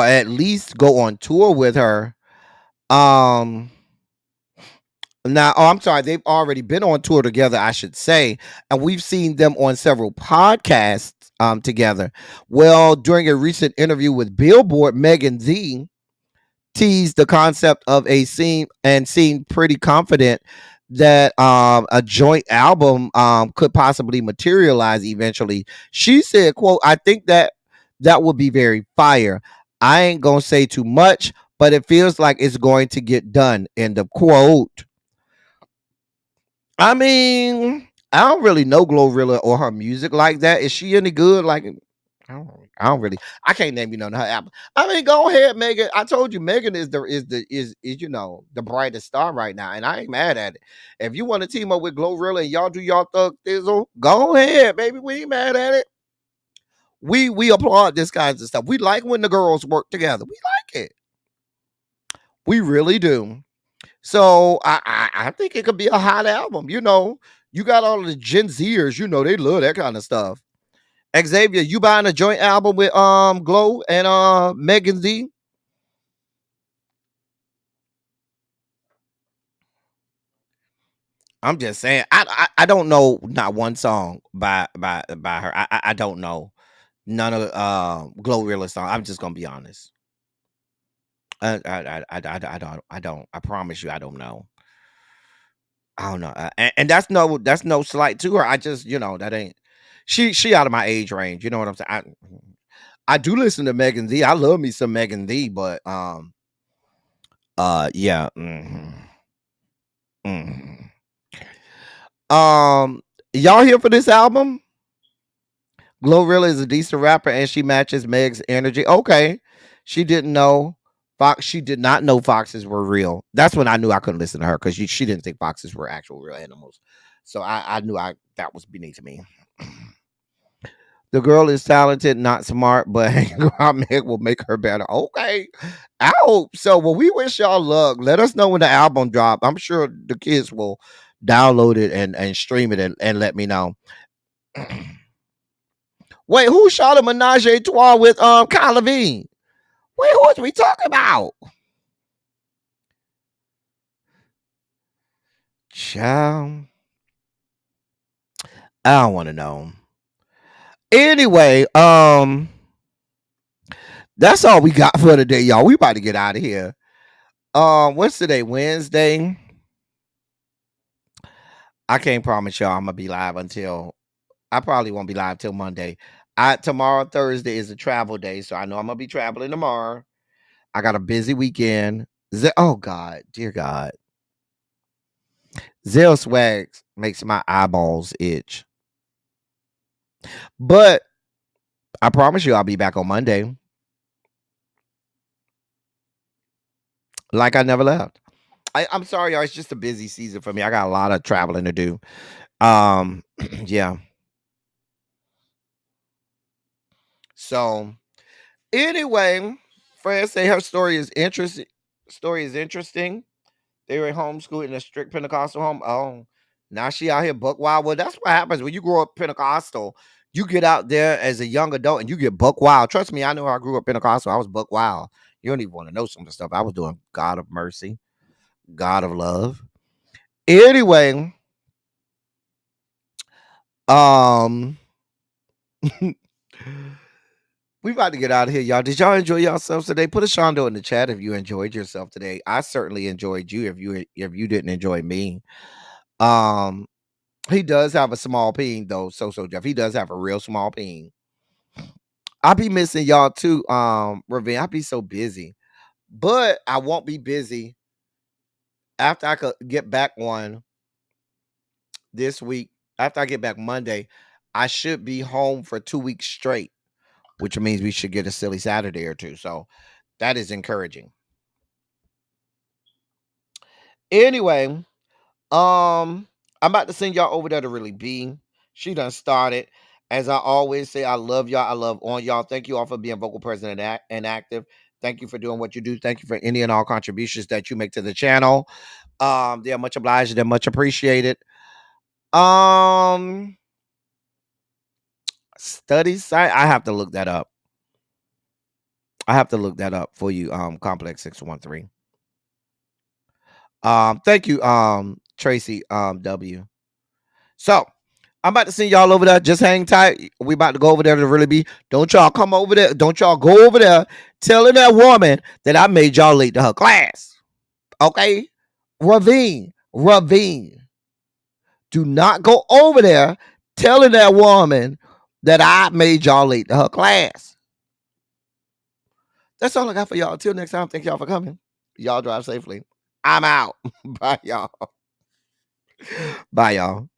at least go on tour with her. Now, I'm sorry, they've already been on tour together, I should say, and we've seen them on several podcasts together. Well, during a recent interview with Billboard, Megan Z teased the concept of a scene and seemed pretty confident that a joint album could possibly materialize eventually. She said, quote, I think that would be very fire. I ain't gonna say too much, but it feels like it's going to get done, end of quote. I mean, I don't really know Glorilla or her music like that. Is she any good? Like, I don't really. I can't name you none of her album. I mean, go ahead, Megan. I told you, Megan is you know the brightest star right now, and I ain't mad at it. If you want to team up with Glorilla and y'all do y'all thug thizzle, go ahead, baby. We ain't mad at it. We applaud this kinds of stuff. We like when the girls work together. We like it. We really do. So I think it could be a hot album. You know, you got all of the Gen Zers. You know, they love that kind of stuff. Xavier, you buying a joint album with Glow and Megan Z? I'm just saying. I don't know not one song by her. I don't know none of Glorilla song. I'm just gonna be honest. I don't. I promise you, I don't know. I don't know. And that's no slight to her. I just that ain't she out of my age range. You know what I'm saying? I do listen to Megan Z. I love me some Megan Z, but yeah. Mhm. Y'all here for this album? Glorilla is a decent rapper and she matches Meg's energy. Okay. She didn't know Fox. She did not know foxes were real. That's when I knew I couldn't listen to her because she didn't think foxes were actual real animals. So I knew that was beneath me. The girl is talented, not smart, but hanging around Meg will make her better. Okay. I hope so. Well, we wish y'all luck. Let us know when the album drop. I'm sure the kids will download it and stream it and let me know. Wait, who shot a menage a trois with Kyle Levine? Wait, who is we talking about? Child. I don't want to know. Anyway, that's all we got for today, y'all. We about to get out of here. What's today? Wednesday. I can't promise y'all I'm gonna be live until I probably won't be live till Monday. Tomorrow Thursday is a travel day, so I know I'm gonna be traveling tomorrow. I got a busy weekend. Oh God, dear God. Zell Swags makes my eyeballs itch. But I promise you I'll be back on Monday. Like I never left. I'm sorry, y'all. It's just a busy season for me. I got a lot of traveling to do. Yeah. So anyway, Fran say her story is interesting. Story is interesting. They were homeschooled in a strict Pentecostal home. Oh, now she out here buck wild. Well, that's what happens when you grow up Pentecostal. You get out there as a young adult and you get buck wild. Trust me, I know I grew up Pentecostal. I was buck wild. You don't even want to know some of the stuff I was doing. God of mercy, God of love. Anyway, um, we about to get out of here, y'all. Did y'all enjoy yourselves today? Put a shondo in the chat if you enjoyed yourself today. I certainly enjoyed you. If you didn't enjoy me, um, he does have a small peen though. So Jeff, he does have a real small peen. I'll be missing y'all too. Ravine, I'll be so busy, but I won't be busy after I could get back one this week. After I get back Monday, I should be home for 2 weeks straight, which means we should get a silly Saturday or two. So that is encouraging. Anyway, I'm about to send y'all over there to Really Be. She done started. As I always say, I love y'all. I love on y'all. Thank you all for being vocal, present, and active. Thank you for doing what you do. Thank you for any and all contributions that you make to the channel. They are much obliged. They're much appreciated. Study site. I have to look that up. For you, Complex 613. Thank you, Tracy, W. So I'm about to send y'all over there. Just hang tight. We about to go over there to Really Be. Don't y'all come over there. Don't y'all go over there telling that woman that I made y'all late to her class. Okay? Ravine. Do not go over there telling that woman that I made y'all late to her class. That's all I got for y'all. Until next time, thank y'all for coming. Y'all drive safely. I'm out. Bye, y'all. Bye, y'all.